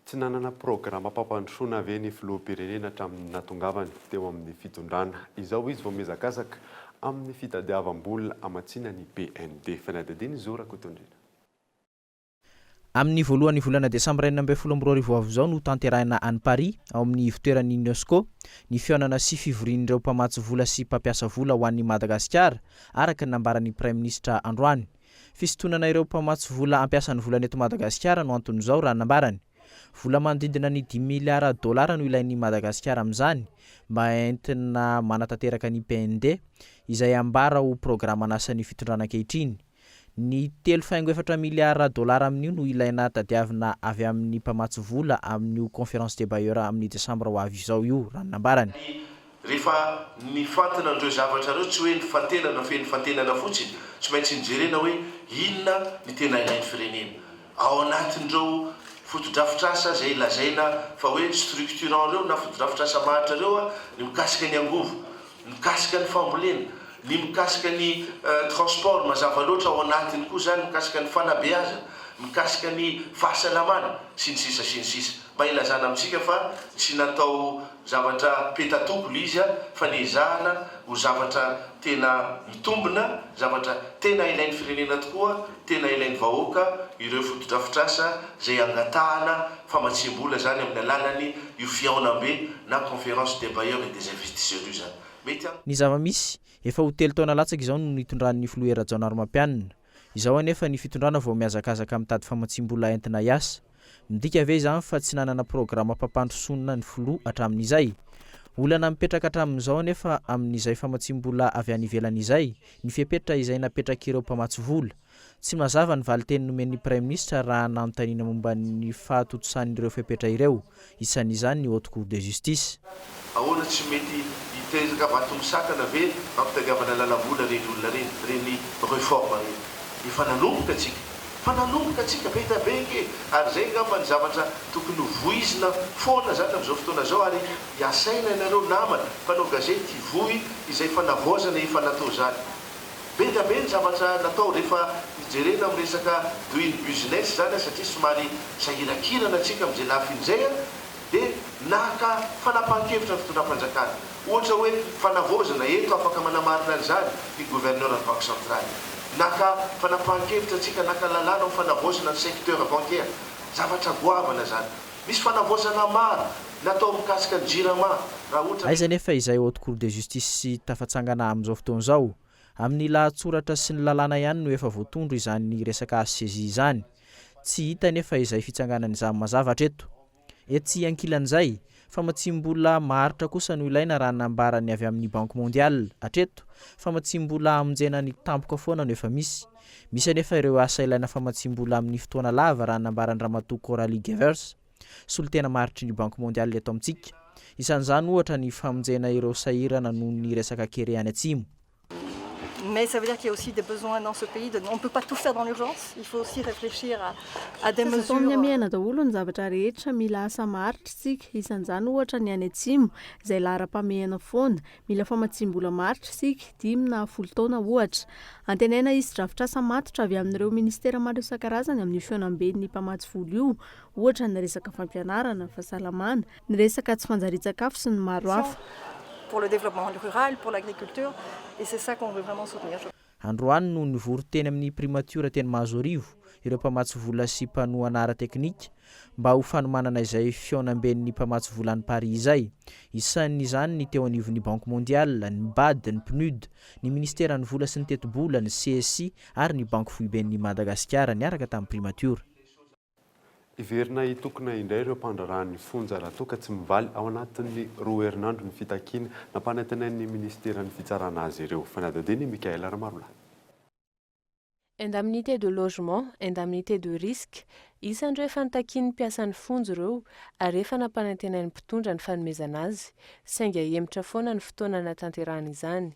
Tsy nanana programa pampandrosoana ave ny filoham-pirenena hatramin'ny natongavany teo amin'ny fitondrana. Izao izy vao miazakazaka amin'ny fitadiavam-bola amatsiana ny PND. Fanadadiny Zora Kotondrina. Amin'ny voalohan'ny volana Desambra 2022 izao no tanterahina any Paris ao amin'ny ivitoeran'ny UNESCO ny fionana sy fivorian'ireo mpamatsy vola sy mpampiasa vola ho an'ny Madagasikara araka ny nambaran'ny Prime Ministre androany. Fisintonana ireo mpamatsy vola ampiasan'ny vola eto Madagasikara no anton'izao raha nambarany. Vola manodidina ny 10 miliara dolara no ilain'ny Madagasikara amin'izany mba entina manatanteraka ny PND izay ambara ho programa nasan'ny fitondrana ankehitriny. Ny 3.4 miliara dolara amin'io no ilaina tadiavina avy amin'ny mpamatsy vola amin'ny conférence de bailleurs amin'ny Desambra ho avy izao io raha nambarany. Rehefa mifantana andreo zavatra reo tsy hoe ny fantenana fe ny fantenana fotsiny tsy maintsy nijerena hoe inona ny tena ilain'ny firenena ao anatin'ireo fotodrafitrasa zay lazaina fa hoe structurant reo na fotodrafitrasa mahatra reo ny mikasika ny angovo, mikasika ny fambolena, ny mikasika ny transport mazava loatra ao anatiny koa zany mikasika ny fanabeazana, mikasika ny fahasalamana sy ny sisa mba ilazana amintsika fa tsy natao zavatra petatokolo izy fa nezahana ho zavatra tena mitombina, zavatra tena ilain'ny firenena tokoa, tena ilain'ny vahoaka ireo fotodrafitrasa zay angatahana famatsim-bola zany amin'ny alalany io fiaonam-be na conférence des bailleurs et des investisseurs io zany. Ny zava-misy efa ho 3 taona latsaka izao no nitondran'ny filoha Rajaonary Mampianina. Izao anefa ny fitondrana vao miazakazaka mitady famatsim-bola entina hiasa. Midika ave izany fa tsy nanana programa pampandrosonina ny filoha hatramin'izay. Olana mipetraka hatramin'izao anefa amin'izay famatsim-bola avy any ivelan'izay ny fipetra izay napetraka ireo mpamatsy vola. Tsy mazava ny valiteny nomen'ny Prime Ministre raha nanontaniana momba ny fahatotosany fipetra ireo. Isan'izany ny Haute Cour de Justice. Ahoana tsy mety hitezaka vato misakana ve mampitadiavana lalam-bola reny olona reny réforme reny. Efa nanomboka atsika. Fa nanomboka atsika be da be ke ary zay ngamba ny zavatra tokony voizina foana zany amin'izao fotoana zao ary hiasaina ianareo namana mpanao gazety voy izay fanavoazana efa natao zany. Be da be ny zavatra natao rehefa hijerena amin'ny resaka doing business zany satria somary sahirakirana atsika amin'izay lafin'izay dia naka fanapahan-kevitra ny fitondram-panjakana. Ohatra hoe fanavoazana eto afaka manamarina an'izany ny gouverneur ny banque centrale. Naka fanapahan-kevitra atsika naka lalàna fanavoazana ny secteur bancaire. Zavatra goavana zany. Misy fanavoazana maro natao mikasika ny jirama raha ohatra. Aiza nefa izay Haute Cour de Justice tafatsangana amin'izao fotoana izao. Amin'ny lahatsoratra sy ny lalàna ihany no efa voatondro izany resaka saisie izany. Tsy hita nefa izay fitsanganana izany mazavatra eto. Etsy ankilan'izay Famatsim-bola maharitra kosa no ilaina raha nambarany avy amin'ny Banque mondiale. Hatreto famatsim-bola amonjena ny tampoka foana no efa misy anefa ireo asa ilaina famatsim-bola amin'ny fotoana lava raha nambarany ramatoa Coralie Gevers, solitena maharitry ny Banque mondiale eto amintsika. Isan'izany ohatra ny famonjena ireo sahirana noho ny resaka kere any atsimo. Mais ça veut dire qu'il y a aussi des besoins dans ce pays. On ne peut pas tout faire dans l'urgence. Il faut aussi réfléchir à des mesures. Miaina daholo ny zavatra rehetra mila asa maharitra isika. Isan'izany ohatra ny any atsimo izay lara-pamehana foana. Mila famatsim-bola maharitra isika 5 na 10 taona ohatra. Antenaina izy drafitra asa matotra avy amin'ireo ministera maro isan-karazany amin'ny fianamben'ny mpamatsy vola io. Ohatra ny resaka fampianarana, fahasalamana, ny resaka tsy fanjarian-tsakafo sy ny maro hafa. Pour le développement rural, pour l'agriculture, et c'est ça qu'on veut vraiment soutenir. Androany no nivory teny amin'ny primature teny Mahazorivo ireo mpamatsy vola sy mpanohana ara-teknika mba ho fanomanana izay fiaonamben'ny mpamatsy vola any Paris izay. Isan'izany ny teo anivon'ny Banque mondiale, ny BAD, ny PNUD, ny ministera ny vola sy ny teti-bola, ny CSI ary ny Banque foiben'ny Madagasikara niaraka tamin'ny primature. Iverina hitokona indray ireo mpandrarahany fonja raha toa ka tsy mivaly ao anatin'ny 2 herinandro ny fitakiana nampanantenain'ny ministeran'ny fitsarana azy ireo. Fanadadiny Mikaël Ramarola. Indemnité de logement, indemnité de risque, isan'ireo efa nitakiany mpiasan'ny fonja ireo ary efa nampanantenain'ny mpitondra ny fanomezana azy, sainga emitra foana ny fotoana natanterahana izany.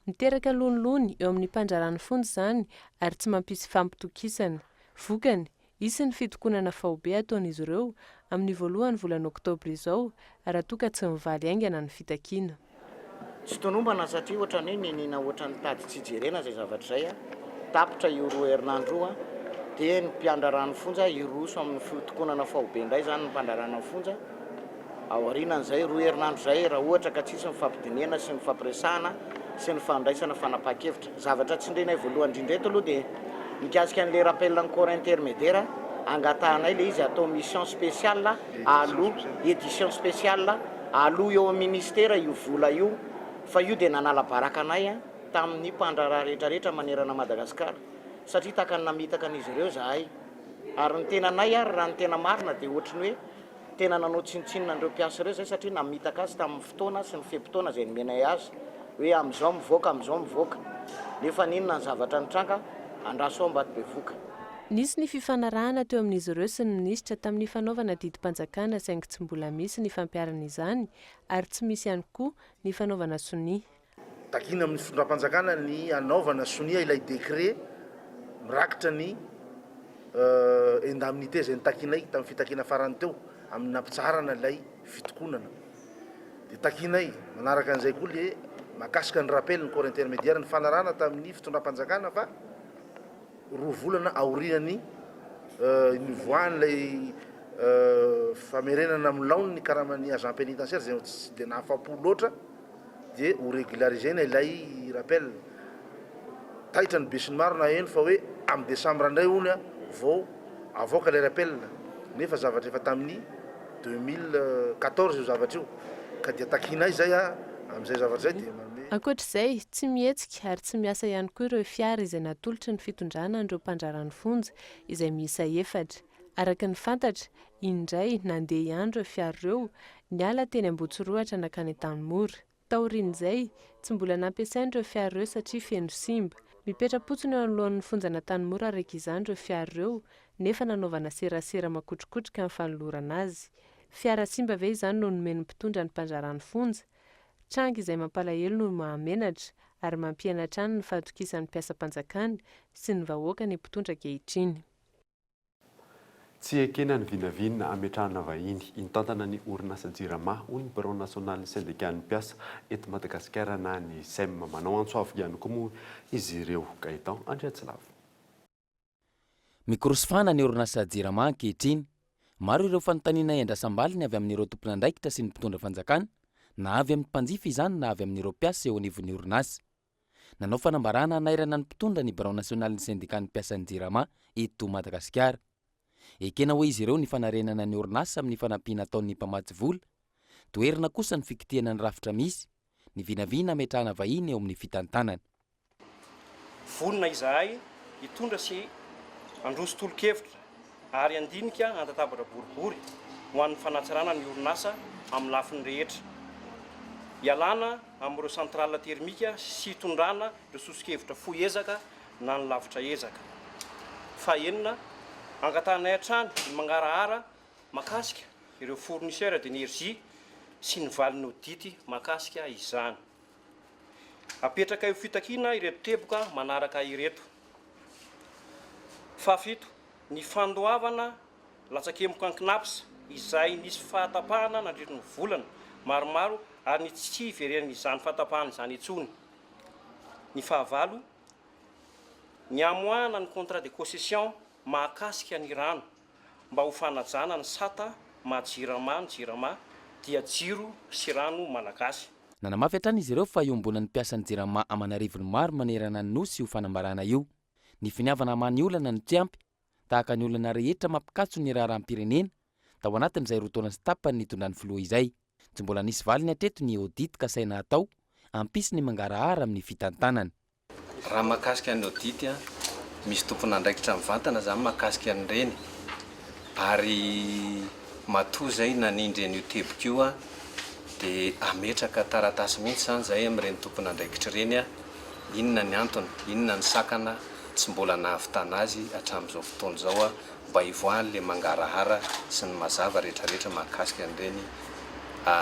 Miteraka lonilony eo amin'ny mpandrarahany fonja izany ary tsy mampisy fampitokisana. Vokany isy ny fitokonana faobe ataon'izy ireo amin'ny voalohany volana oktobra izao raha toa ka tsy mivaly aingana ny fitakiana. Tsy tonombana satria ohatra ny menina ohatra ny tady tsy jerena zay zavatra zay tapitra io 2 herinandro dia ny mpiandrarahany fonja iroso amin'ny fitokonana faobe indray zany ny mpandrarahana fonja ao aorianan'izay 2 herinandro zay raha ohatra ka tsisy mifampidinena sy ny fampiresahana sy ny fandraisana fanapa-kevitra. Zavatra tsy indrenay voalohany indrindra eto aloha dia mikasika an'le rappel ny corps intermédiaire angatahanay le izy atao mission spéciale aloha édition spéciale aloha eo amin'ny ministera io vola io fa io dia nanala baraka anay tamin'ny mpandraraha rehetrarehetra manerana Madagasikara satria taka ny namitaka an'izy ireo zahay ary ny tena anay ary raha ny tena marina dia ohatrany hoe tena nanao tsinontsinona andreo mpiasa ireo zay satria namitaka azy tamin'ny fotoana sy ny fehimpotoana izay nomenay azy hoe amin'izao mivoaka nefa ninona ny zavatra nitranga andraso mbato bevoka. Nisy ny fifanarahana teo amin'izy ireo sy ny minisitra tamin'ny fanaovana didim-panjakana saingy tsy mbola misy ny fampiarana izany ary tsy misy ihany koa ny fanaovana sonia. Takina amin'ny fitondram-panjakana ny anaovana sonia ilay décret mirakitra ny indemnité zay nitakinay tamin'ny fitakina farany teo amin'ny nampitsarana ilay fitokonana. Dia takinay manaraka an'izay koa le makasika ny rappel ny corps intermédiaire ny fanarahana tamin'ny fitondram-panjakana fa 2 volana aorinany nivoany lay famerenana milaony ny karaman'ny agent pénitentiaire zay tsy dia nahafa-po loatra dia ho régularisena ilay rappel. Taitra ny be sy ny maro na eno fa hoe amin'ny décembre indray ony vao avoaka ilay rappel nefa zavatra efa tamin'ny 2014 io zavatra io ka dia takinay zay amin'izay zavatra zay dia ankoatr'izay tsy mihetsika ary tsy miasa ihany koa ireo fiara izay natolotry ny fitondrana andreo mpandrarany fonja izay miisa 4. Araka ny fantatra indray nandeha iandro ireo fiara ireo niala teny Ambohitsiroatra nakany Tanimora. Taorian'izay tsy mbola nampiasain'ireo fiara ireo satria feno simba. Mipetra-potsiny eo anoloan'ny fonjana Tanimora araka izany ireo fiara ireo nefa nanaovana serasera makotrokotroka amin'ny fanolorana azy. Fiara simba ve izany no nomeny mpitondra ny mpandrarany fonja. Tranga izay mampalahelo no mahamenatra ary mampianatra ny fahatokisan'ny mpiasa-panjakana sy ny vahoaka ny mpitondra ankehitriny. Tsy ekena ny vinavina ametrahana vahiny intantana ny orinasa JIRAMA hoy ny bureau national ny syndicat ny mpiasa eto Madagasikara na ny SEM manao antsoavy ihany koa moa izy ireo. Gaëtan Andriatsilava. Mikorosofana ny orinasa JIRAMA ankehitriny. Maro ireo fanontaniana endrasam-baliny avy amin'ireo tompon'andraikitra sy ny mpitondra fanjakana na avy amin'ny mpanjifa izany na avy amin'ireo mpiasa eo anivon'ny orinasa. Nanao fanambarana nairana ny mpitondra ny bureau national ny syndicat ny mpiasa ny JIRAMA eto Madagasikara. Ekena hoe izy ireo ny fanarenana ny orinasa amin'ny fanampiana ataon'ny mpamatsy vola, toerana kosa ny fikitihana ny rafitra misy, ny vinavina ametrahana vahiny eo amin'ny fitantanana. Vonona izahay hitondra sy androso tolo-kevitra ary andinika andatabatra boribory ho an'ny fanatsarana ny orinasa amin'ny lafiny rehetra ialana amin'ireo centrale termika sy hitondrana ireo sosikevitra fohy ezaka na ny lavitra ezaka fahenina angatanay hatrany ny mangarahara makasika ireo fournisseur d'énergie sy ny valiny audity makasika izany apetraka io fitakina ireto teboka manaraka ireto fafito ny fandoavana latsakemoko ankinapsa izay nisy fahatapahana nandritry ny volana maromaro ary ny tsy iveren'izany fahatapahana izany itsony ny fahavalo ny amoahana ny contrat de concession mahakasika ny rano mba ho fanajana ny sata majirama ny jirama dia jiro sy rano malagasy nanamafy hatrany izy ireo fa iombonany mpiasan'ny jirama amanarivony maro manerana ny nosy io fanambarana io ny finiavana many olana ny triampy tahaka ny olana rehetra mampikatso ny raharam-pirenena da ao anatin'izay rotaona sy tapany nitondrany filoha izay tsy mbola nisy valiny hatreto ny audit ka saina atao ampisy ny mangarahara amin'ny fitantanana raha mahakasika ny audit misy tompon'andraikitra mivantana zany mahakasika an'ireny ary matoa zay nanindreny io teboka io dia ametraka taratasy mihitsy zany zay amin'ireny tompon'andraikitra ireny inona ny antony inona ny sakana tsy mbola nahavitana azy hatramin'izao fotoana zao mba hivoahany le mangarahara sy ny mazava rehetrarehetra mahakasika an'ireny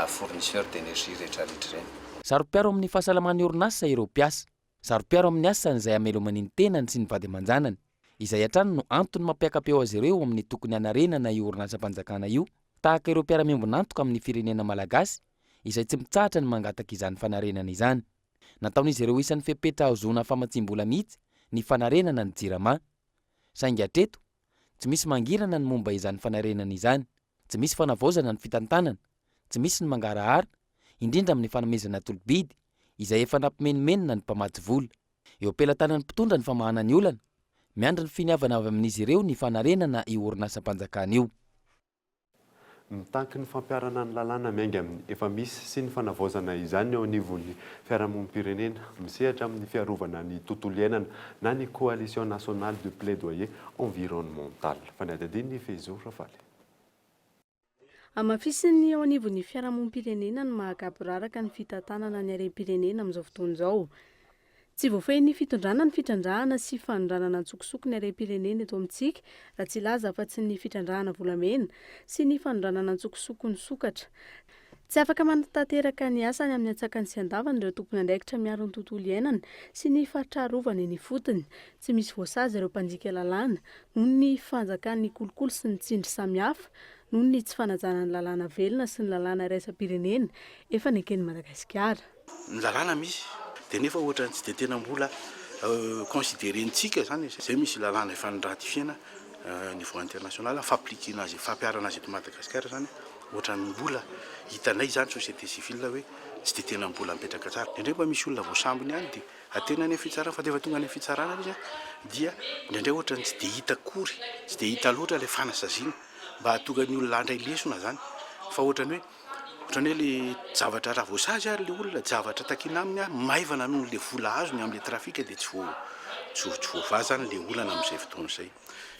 fournisseur d'énergie rehetrarehetra ireny sarom-piaro amin'ny fahasalaman'ny orinasa ireo mpiasa sarom-piaro amin'ny asany izay ameloman'ny tenany sy ny vady aman-janany izay hatrany no antony mampiakapeo azy ireo amin'ny tokony hanarenana io orinasa-panjakana io tahaka ireo mpiara-miombonantoka amin'ny firenena malagasy izay tsy mitsahatra ny mangataka izany fanarenana izany nataon'izy ireo isan'ny fepetra aozona famatsim-bola mihitsy ny fanarenana ny jirama saingy hatreto tsy misy mangirana ny momba izany fanarenana izany tsy misy fanavaozana ny fitantanana tsy misy ny mangarahara indrindra amin'ny fanomezana tolobidy izay efa nampimenomenona ny mpamatsy vola eo ampelantanan'ny mpitondra ny famahana ny olana miandry ny finiavana avy amin'izy ireo ny fanarenana io orinasa-panjakana io mitanky ny fampiarana ny lalàna miainga amin'ny efa misy sy ny fanavaozana izany eo anivon'ny fiarahamonim-pirenena misehatra amin'ny fiarovana ny tontolo iainana na ny coalition nationale de plaidoyer environnemental fa ny adadiny fezo rafaly amafisiny eo anivon'ny fiarahamonim-pirenena ny mahagaboraraka ny fitantanana ny harem-pirenena amin'izao fotoana izao tsy voafehin'ny fitondrana ny fitrandrahana sy fanondranana antsokosoko ny harem-pirenena eto amintsika raha tsy laza fa tsy ny fitrandrahana volamena sy ny fanondranana antsokosoko ny sokatra tsy afaka manatanteraka ny asany amin'ny atsakany sy andavany ireo tompony andraikitra miaro ny tontolo iainana sy ny fahatrarovana ny fotony tsy misy voasazy ireo mpanjika lalàna noho ny fanjakan'ny kolokolo sy ny tsindry samihafa noho ny tsy fanajana ny lalàna velona sy ny lalàna raisam-pirenena efa nekeny Madagasikara ny lalàna misy dia nefa ohatra tsy dia tena mbola considérentsika zany zay misy lalàna efa niratifiana niveau international faaplikena azy fampiarana azy eto Madagasikara zany ohatra ny mbola hitanay zany société civile hoe tsy dia tena mbola mipetraka tsara ndraindray misy olona voasambony any dia atena any fitsarana fa dia efa tonga any fitsarana izy dia ndraindray ohatra ny tsy dia hita kory tsy dia hita loatra le fanasaziana mba hatonga ny olona andray lesona zany fa ohatrany hoe le zavatra raha voasazy ary le olona zavatra takina aminy maivana noho le vola azony amin'le trafika dia tsy voava zany le olana amin'izay fotoana izay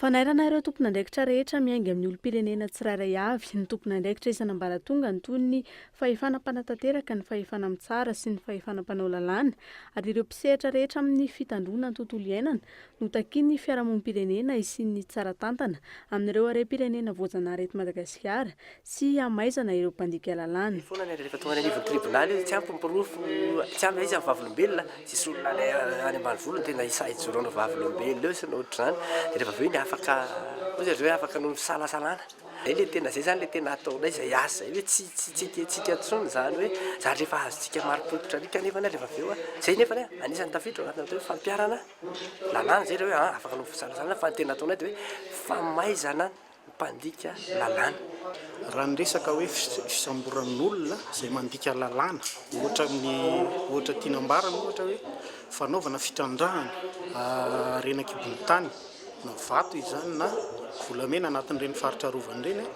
fanairana ireo tompony andraikitra rehetra miainga amin'ny olo-pirenena tsirairay avy ny tompony andraikitra isan'ambaratonga ny toy ny fahefana mpanatanteraka ny fahefana mitsara sy ny fahefana mpanao lalàna ary ireo mpisehatra rehetra amin'ny fitandrona ny tontolo iainana no takiany fiarahamonim-pirenena isian'ny tsara tantana amin'ireo harem-pirenena voajanahary eto Madagasikara sy hamaizana ireo mpandika lalàna foana rehefa tonga any anivon'ny tribonaly tsy ampy mipirofo tsy ampy izy amin'ny vavolombelona tsisy olona any ambanivolony tena isahijoroana vavolombelona eo sy ny ohatr'izany rehefa aveo iny afaka ozy hoe afaka no misalasalana le tena zay zany le tena ataonay izay asa zay hoe tsy tiatsony zany hoe zany rehefa azontsika maro-pototra rika nefana rehefa aveo zay nefany anisan'ny tafiditra anatin'ny atao hoe fampiarana lalàna zay hoe afaka no fisalasalana fa ny tena ataonay dia hoe famaizana mpandika lalàna raha ny resaka hoe fisamboran'olona zay mandika lalàna ohatra tianambarana ohatra hoe fanaovana fitrandrahana renan-kibony-tany na vato izany na volamena anatin'ireny faritra rovany ireny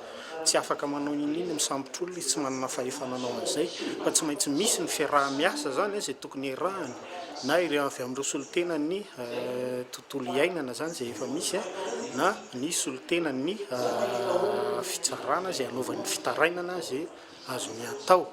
tsy afaka manao ininy misambotra olona izy tsy manana fahefananao an'izay fa tsy maintsy misy ny fiaraha-miasa zany zay tokony erahany na avy amin'ireo solotena ny tontolo iainana zany zay efa misy na ny solotenany fitsarana zay anaovan'ny fitarainana zay azony atao.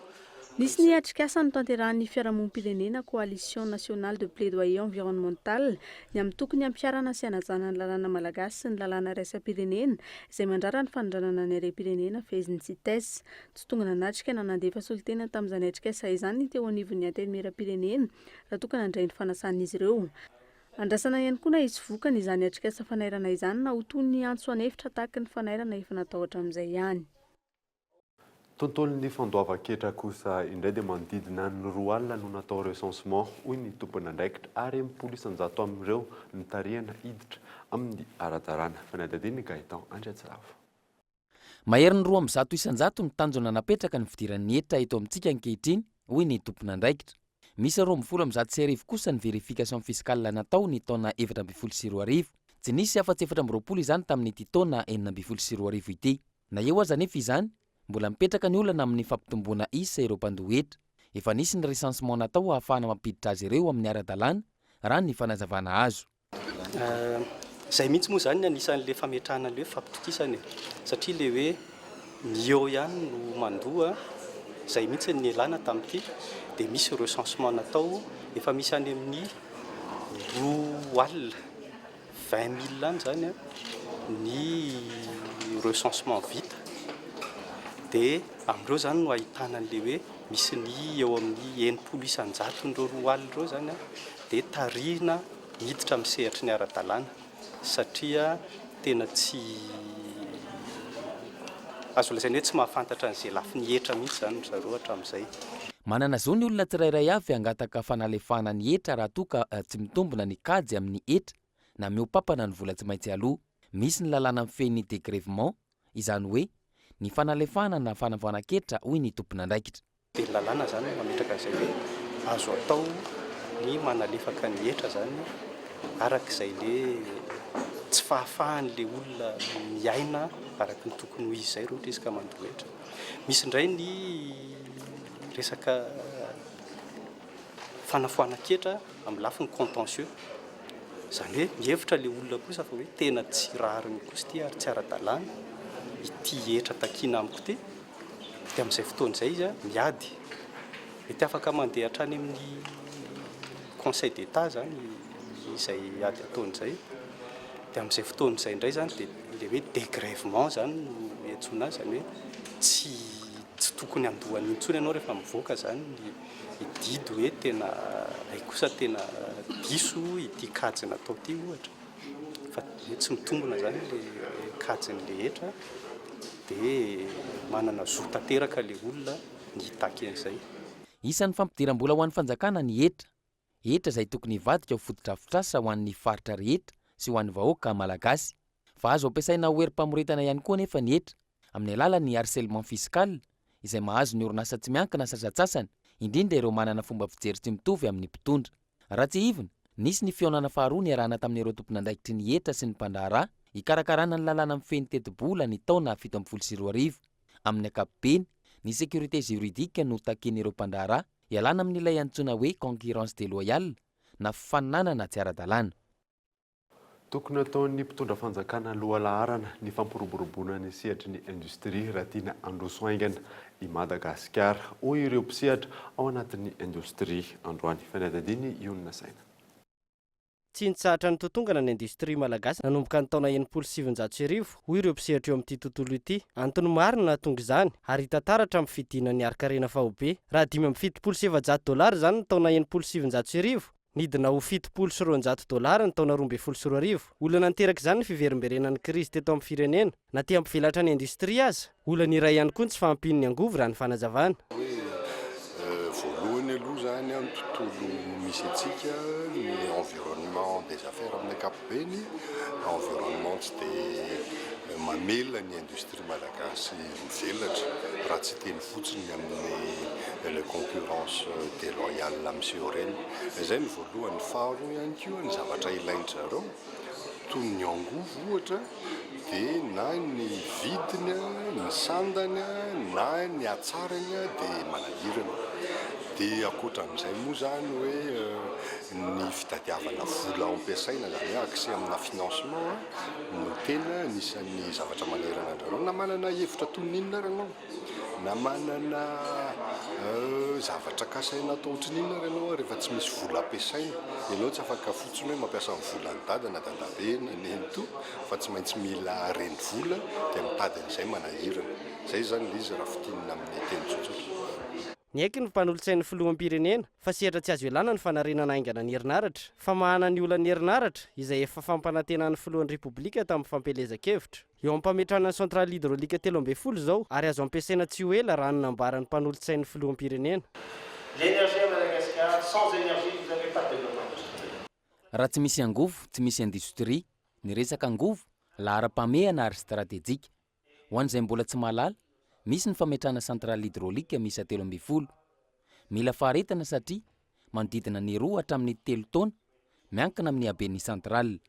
Nisy ny atrikasa ny tanterahan'ny fiarahamonim-pirenena coalition nationale de plaidoyer environnemental ny amin'ny tokony ampiarana sy anajana ny lalàna malagasy sy ny lalàna raisam-pirenena izay mandrara ny fanondranana ny harem-pirenena feziny CITES. Tsy tonga nanatrika na nandefa solitena tamin'izany atrikasa izany teo anivon'ny antenimera-pirenena raha tokana handray ny fanasan'izy ireo. Andrasana ihany koa na izy vokana izany atrikasa fanairana izany na ho toy ny antso anefitra tahaka ny fanairana efa natao hatramin'izay ihany. Tontolon'ny fandoavan-ketra kosa indray dia manodidina ny 2 alina no natao recensement hoy ny tompona andraikitra ary mpolo isan-jato amin'ireo ny tarihana hiditra amin'ny ara-dalàna. Fanadadiny Gaetan Andriatsiravo. Maherin'ny 2 isan-jato ny tanjona napetraka ny fidiran'ny hiditra eto amintsika ankehitriny hoy ny tompona andraikitra. Misy 20 kosa ny verification fiscale natao ny taona 2024. Tsy nisy afa-tsy 2020 izany tamin'ity taona 2024 ity. Na eo aza nefa izany mbola mipetraka ny olana amin'ny fampitomboana isa ireo mpandohetra. Efa nisy ny recensement natao ahafahana mampiditra azy ireo amin'ny ara-dalàna raha ny fanazavana azo. Zay mihitsy moa zany anisan'le fametrahana le fampitokisana satria le hoe ny eo ihany no mandoa zay mihitsy ny elana tamin'ity dia misy recensement natao efa misy any amin'ny 2 alina 20 000 any zany ny recensement vita. Dia amin'ireo zany no ahitana an'le hoe misy ny eo amin'ny 90 isan-jato n'ireo 2 alina ireo zany dia tarihina miditra amin'ny sehatry ny ara-dalàna satria tena tsy azo lazaina hoe tsy mahafantatra an'izay lafiny hetra mihitsy zany zareo hatramin'izay. Manana zao ny olona tsirairay avy hangataka fanalefahana ny hetra raha toa ka tsy mitombona ny kajy amin'ny hetra na miopampana ny vola tsy maintsy aloha. Misy ny lalàna mifehy ny dégrèvement izany hoe ny fanalefahana na fanavoana-ketra hoy ny tompona andraikitra. Dia lalàna zany mametraka an'izay hoe azo atao ny manalefaka ny hetra zany arak'izay le tsy fahafahan'le olona miaina araka ny tokony ho izy izay rehetra izy ka mandohetra. Misy indray ny resaka fanafoana-ketra amin'ny lafiny contentieux izany hoe mihevitra le olona kosa fa hoe tena tsy rariny kosa ity ary tsy ara-dalàna ity hetra takina amiko ity dia amin'izay fotoana izay izy miady mety afaka mandeha hatrany amin'ny conseil d'état zany izay ady ataon'izay dia amin'izay fotoana izay indray zany dia le hoe dégrèvement zany no iantsoana azy zany hoe tsy tokony andohany intsony ianao rehefa mivoaka zany ididy hoe tena ay kosa tena diso ity kajy natao ity ohatra fa tsy mitombona zany le kajyn'le hetra dia manana zo tanteraka le olona ny hitaky an'izay. Isan'ny fampidiram-bola ho an'ny fanjakana ny hetra izay tokony hivadika ho fotodrafitrasa ho an'ny faritra rehetra sy ho an'ny vahoaka malagasy. Fa azo ampiasaina ho herim-pamoretana ihany koa nefa ny hetra amin'ny alalan'ny harcèlement fiscal izay mahazo ny orinasa tsy miankina sasatsasany indrindra ireo manana fomba fijery tsy mitovy amin'ny mpitondra. Raha tsy hivina, nisy ny fionana faharoa ny arahana tamin'ireo tompona andraikitry ny hetra sy ny mpandaharaha hikarakarana ny lalàna mifehy ny teti-bola ny taona 2024. Amin'ny ankapobeny, ny sécurité juridique no taken'ireo mpandaharaha ialana amin'ilay antsoina hoe concurrence déloyale na fifaninanana tsy ara-dalàna. Tokony ataon'ny mpitondra fanjakana lohalaharana ny fampiroboroboana ny sehatry ny industrie raha tiana handroso haingana i Madagasikara hoy ireo mpisehatra ao anatin'ny industrie androany. Fanadadiny Iona Saina. Tsy nitsahatra ny totongana ny industrie malagasy nanomboka ny taona 1970 hoy ireo mpisehatra eo amin'ity tontolo ity. Antony maro no nahatonga izany ary hita taratra amin'ny fidinan'ny arkarena fahobe. Raha $770 zany ny taona 1970 nidina ho $700 ny taona 2024. Olana niteraka izany ny fiverimberenan'ny krizy teto amin'ny firenena na tia hampivelatra ny industrie aza. Olana iray ihany koa ny tsy fahampiany ny angovo raha ny fanazavana. Voalohany aloha zany amin'ny tontolo misy antsika ny environnement des affaires amin'ny ankapobeny, environnement tsy dia mamela ny industrie malagasy mivelatra raha tsy teny fotsiny amin'ny concurrence déloyale amin'izay reny. Izay ny voalohany. Faharoa ihany koa ny zavatra ilainy zareo toy ny angovo ohatra dia na ny vidiny ny sandany na ny atsarany dia manahirana. Dia akoatran'izay moa zany hoe ny fitadiavana vola ampiasaina zany hoe accès amina financement no tena nisan'ny zavatra manerana anareo. Na manana hevitra toy ninona ranao, na manana zavatra kasaina atao ohatrin'inona ranao rehefa tsy misy vola ampiasaina. Ianao tsy afaka fotsiny hoe mampiasa ny vola ny dada na dadabe na neny to, fa tsy maintsy mila reny vola dia mitadin'izay manahirana. Zay zany le izy raha fitinina amin'ny teny tsotsotra. Ny aiky ny mpanolotsain'ny filoham-pirenena fa sehatra tsy azo ialana ny fanarenana aingana ny herinaratra fa mahana ny olana herinaratra izay efa fampanantena ny filohan'ny repoblika tamin'ny fampelezan-kevitra. Eo ampametrana ny centrale hydraulique 12 zao ary azo ampiasaina tsy ho ela raha ny nambaran'ny mpanolotsain'ny filoham-pirenena. Raha tsy misy angovo, tsy misy industrie, ny resaka angovo lahara-pamehana ary stratégique. Ho an'izay mbola tsy mahalala, misy ny fametrahana centrale hydraulique miisa 12. Mila faharetana satria manodidina ny 2 hatramin'ny 3 taona miankina amin'ny haben'ny centrale.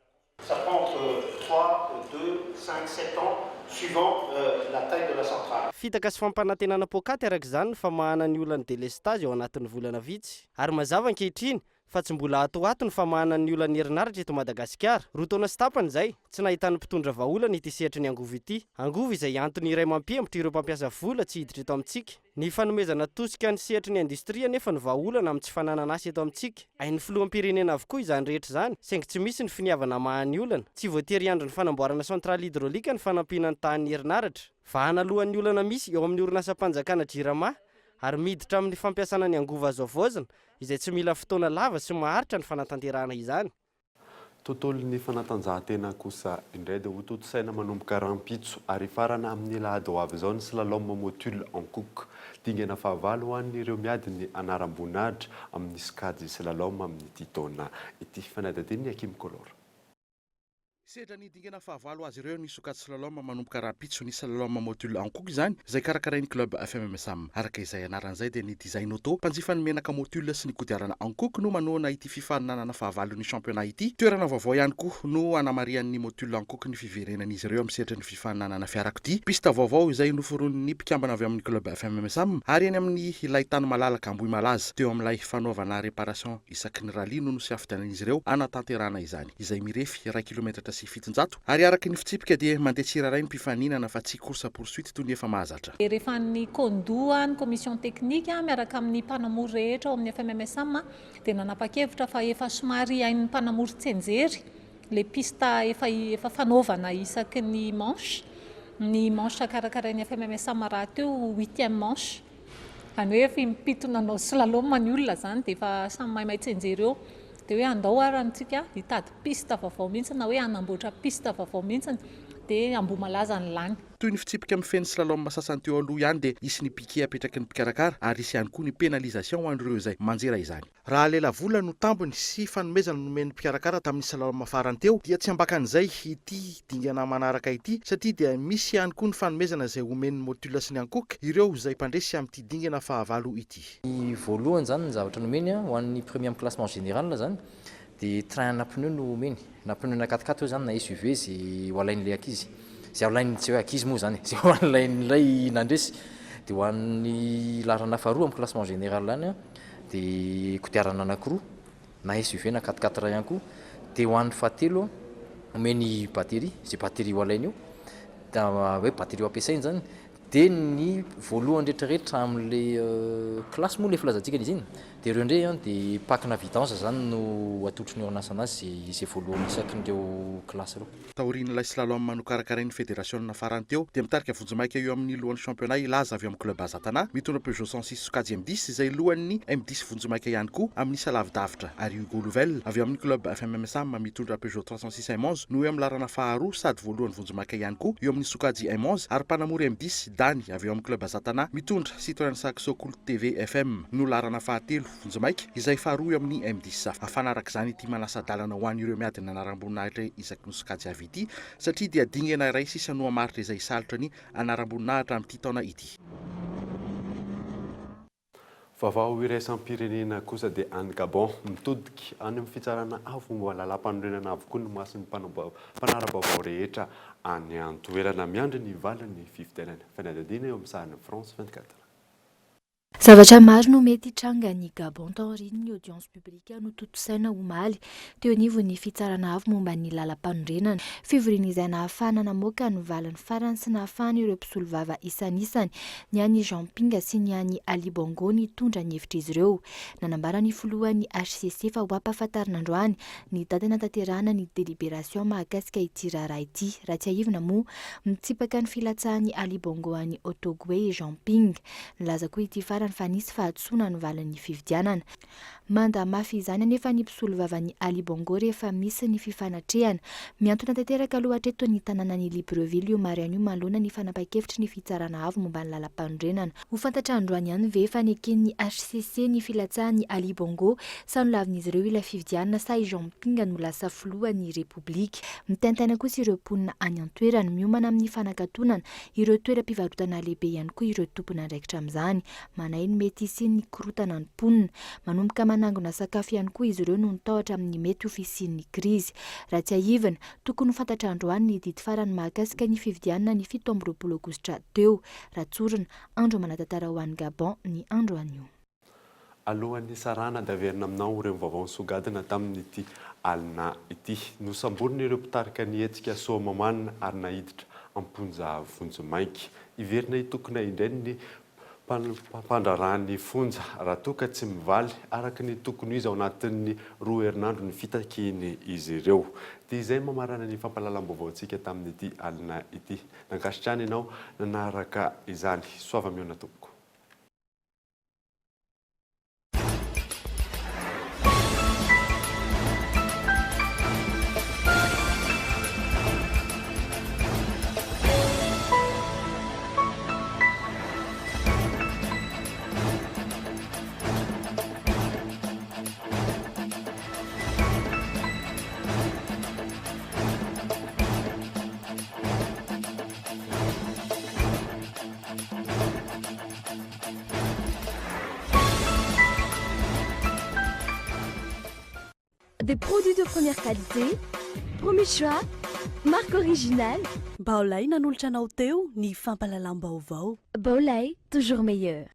Ça prend entre 3, 2, 5, 7 ans suivant la taille de la centrale. Fitaka sy fampanantenana pokaty araka izany fa mahana ny olana délestage ao anatin'ny volana vitsy. Ary mazava ankehitriny fa tsy mbola atoato ny famahana ny olana herinaratra eto Madagasikara. Roa taona sy tapany izay tsy nahitany mpitondra vahaolana ity sehatry ny angovo ity. Angovo izay antony iray mampihemotra ireo mpampiasa vola tsy hiditra eto amintsika. Ny fanomezana tosika ny sehatry ny industria nefa ny vahaolana amin'ny tsy fananana asy eto amintsika. Ain'ny filoham-pirenena avokoa izany rehetra izany, saingy tsy misy ny finiavana mahany olana. Tsy voatery andro ny fanamboarana centrale hydraulique ny fanampiana ny tahan'ny herinaratra. Fa hanalohan'ny olana misy eo amin'ny orinasam-panjakana JIRAMA ary miditra amin'ny fampiasana ny angovo azo avoazana izay tsy mila fotoana lava sy maharitra ny fanatanterahana izany. Tontolon'ny fanatanjahantena kosa indray dia hototosaina manomboka rampitso ary farana amin'ny alahady ho avy izao ny slalom motule en cook. Dingana fahavalo ho an'ireo miady ny anaram-boninahitra amin'ny skady slalom amin'ny taona ity. Fanadadiny Hakim Kolora. Sehatra ny dingana fahavalo azy ireo ny sokatra slalom manomboka rampitso ny slalom motule en cook izany izay karakarain'ny club FMMSAM. Araka izay anaran'izay dia ny design auto mpanjifa ny menaka motule sy ny kodiarana en cook no manoana ity fifaninanana fahavalo ny championnat ity. Toerana vaovao ihany koa no anamarian'ny motule en cook ny fiverenan'izy ireo amin'ny sehatra ny fifaninanana fiarakodia. Pista vaovao izay noforon'ny mpikambana avy amin'ny club FMMSAM ary eny amin'ny ilay tany malalaka Ambohimalaza teo amin'ilay fanaovana réparation isaky ny rally no siafidanan'izy ireo anatanterahana izany izay mirefy 1 kilometatra sy 700 ary araka ny fitsipika dia mandeha tsiraray ny mpifaninana fa tsy course poursuite toy ny efa mahazatra. Rehefa ny kondoa ny commission technique miaraka amin'ny mpanamory rehetra ao amin'ny FMMSAM dia nanapa-kevitra fa efa somary hain'ny mpanamory tsenjery le pista efa fanaovana isaky ny manche karakarain'ny FMMSAM raha teo 8e manche. Any hoe efa mipitona anao slalom ny olona zany dia efa samy mahay tsenjery eo. Dia hoe andao arantsika hitady pista vaovao mihitsy na hoe anamboatra pista vaovao mihitsy dia Ambohimalaza ny lany. Toy ny fitsipika amin'ny feno slalom sasany teo aloha ihany dia isy ny piqué apetraky ny mpikarakara ary isy ihany koa ny pénalisation ho an'ireo izay manjera izany. Raha lela vola no tambony sy fanomezana nomen'ny mpikarakara tamin'ny slalom farany teo dia tsy ambakan'izay ity dingana manaraka ity satria dia misy ihany koa ny fanomezana izay omen'ny motule sy ny ankook ireo izay mpandresy amin'ity dingana fahavalo ity. Ny voalohany zany ny zavatra nomeny ho an'ny premier amin'ny classement général zany dia train na pneu no omeny na pneu na 4x4 zany na SUV zay ho alain'ilay ankizy. Zay alain'ny tsy hoe ankizy moa zany zay ho alain'ilay nandresy dia ho an'ny larana faharoa amin'ny classement général any dia kodiarana anankiroa na SUV na 4x4 ihany koa dia ho an'ny fahatelo omeny batterie zay batterie ho alainy io da hoe batterie ho ampiasainy zany dia ny voalohany rehetrarehetra amin'ilay classe moa le filazantsika izy iny dia ireo indray dia pakina vidange zany no atotry ny orinasa anazy izay voalohany isaky n'ireo classe ireo. Taorian'ilay slalom no karakarain'ny fédération farany teo dia mitarika vonjimaika eo amin'ny lohan'ny championnat ilaza avy amin'ny club Azatana mitondra Peugeot 106 sokajy M10 izay lohan'ny M10 vonjimaika ihany koa amin'ny salavidavitra ary Hugo Louvel avy amin'ny club FMMSAM mitondra Peugeot 306 M11 no eo amin'ny larana faharoa sady voalohany vonjimaika ihany koa eo amin'ny sokajy M11 ary mpanamory M10 Dany avy eo amin'ny club Azatana mitondra Citroën Saxo Colt TV FM no larana fahatelo vonjimaika izay faharoa eo amin'ny M10 afanaraka izany ity manasa-dalana ho an'ireo miady ny anaram-boninahitra isaky ny sokajy avy ity satria dia dingana iray sisa no hamaritra izay salotra ny anaram-boninahitra amin'ity taona ity. Vaovao iraisam-pirenena kosa dia any Gabon mitodiky any amin'ny fitsarana avo mba lalam-panorenana avokoa no masin'ny mpanara-baovao rehetra any an-toerana miandry ny valan'ny fifidianana. Fanadadiana eo amin'ny sariny France 24. Zavatra maro no mety hitranga ny Gabon taorian'ny audience publique no totosaina omaly teo anivo ny fitsarana avo momba ny lalam-panorenana. Fivoriana izay nahafana namoaka ny valany farany sy nahafana ireo mpisolo vava isan'isany ny any Jean Ping sy ny any Ali Bongo ny tondra ny hevitra izy ireo. Nanambara ny folohan'ny HCC fa ho ampahafantarina androany ny daty natanterahana ny délibération mahakasika ity raharaha ity. Raha tsy aivina moa mitsipaka ny filatsahan'ny Ali Bongo any Otogue Jean Ping. Nilaza koa ity farany fa nisy fahatsoana ny valan'ny fifidianana. Manda mafy izany anefa ny mpisolo vavan'ny Ali Bongo rehefa misy ny fifanatrehana. Miantona tanteraka lohatreto ny tanànan'ny Libreville io Marianio manoloana ny fanapa-kevitry ny fitsarana avo momba ny lalam-panorenana. Ho fantatra androany ihany ve fa neken'ny HCC ny filatsahan'ny Ali Bongo sa nolavin'izy ireo ilay fifidianana sa i Jean Ping no lasa filohan'ny Repoblika. Mitaintaina kosa ireo mponina any an-toerana miomana amin'ny fanakatonana ireo toeram-pivarotana lehibe ihany koa ireo tompona andraikitra amin'izany. Manainy mety isian'ny korotana ny mponina. Manomboka manangona sakafo ihany koa izy ireo no nitahotra amin'ny mety ho fisian'ny krizy. Raha tsy aivana tokony ho fantatra androany ny didy farany mahakasika ny fifidianana ny 7 Aogositra teo. Ratsorina andro manatantara ho an'ny Gabon ny androany io. Alohan'ny sarana daverina aminao ireo vaovao nisogadina tamin'ity alina ity nosamborina ireo mpitarika ny hetsika Soamamanina ary nahiditra amponja vonjimaiky. Iverina hitokona indray ny mpandrarany fonja raha toka tsy mivaly araka ny tokony izy ao anatin'ny 2 herinandro ny fitakiny izy ireo. Dia izay mamarana ny fampahalalam-baovaontsika tamin'ity alina ity. Nankasitrany ianao nanaraka izany. Soava miona tompoko. Des produits de première qualité, premier choix, marque originale. Baolay nanolotra anao teo ny fampahalalam-baovao. Baolay, toujours meilleur.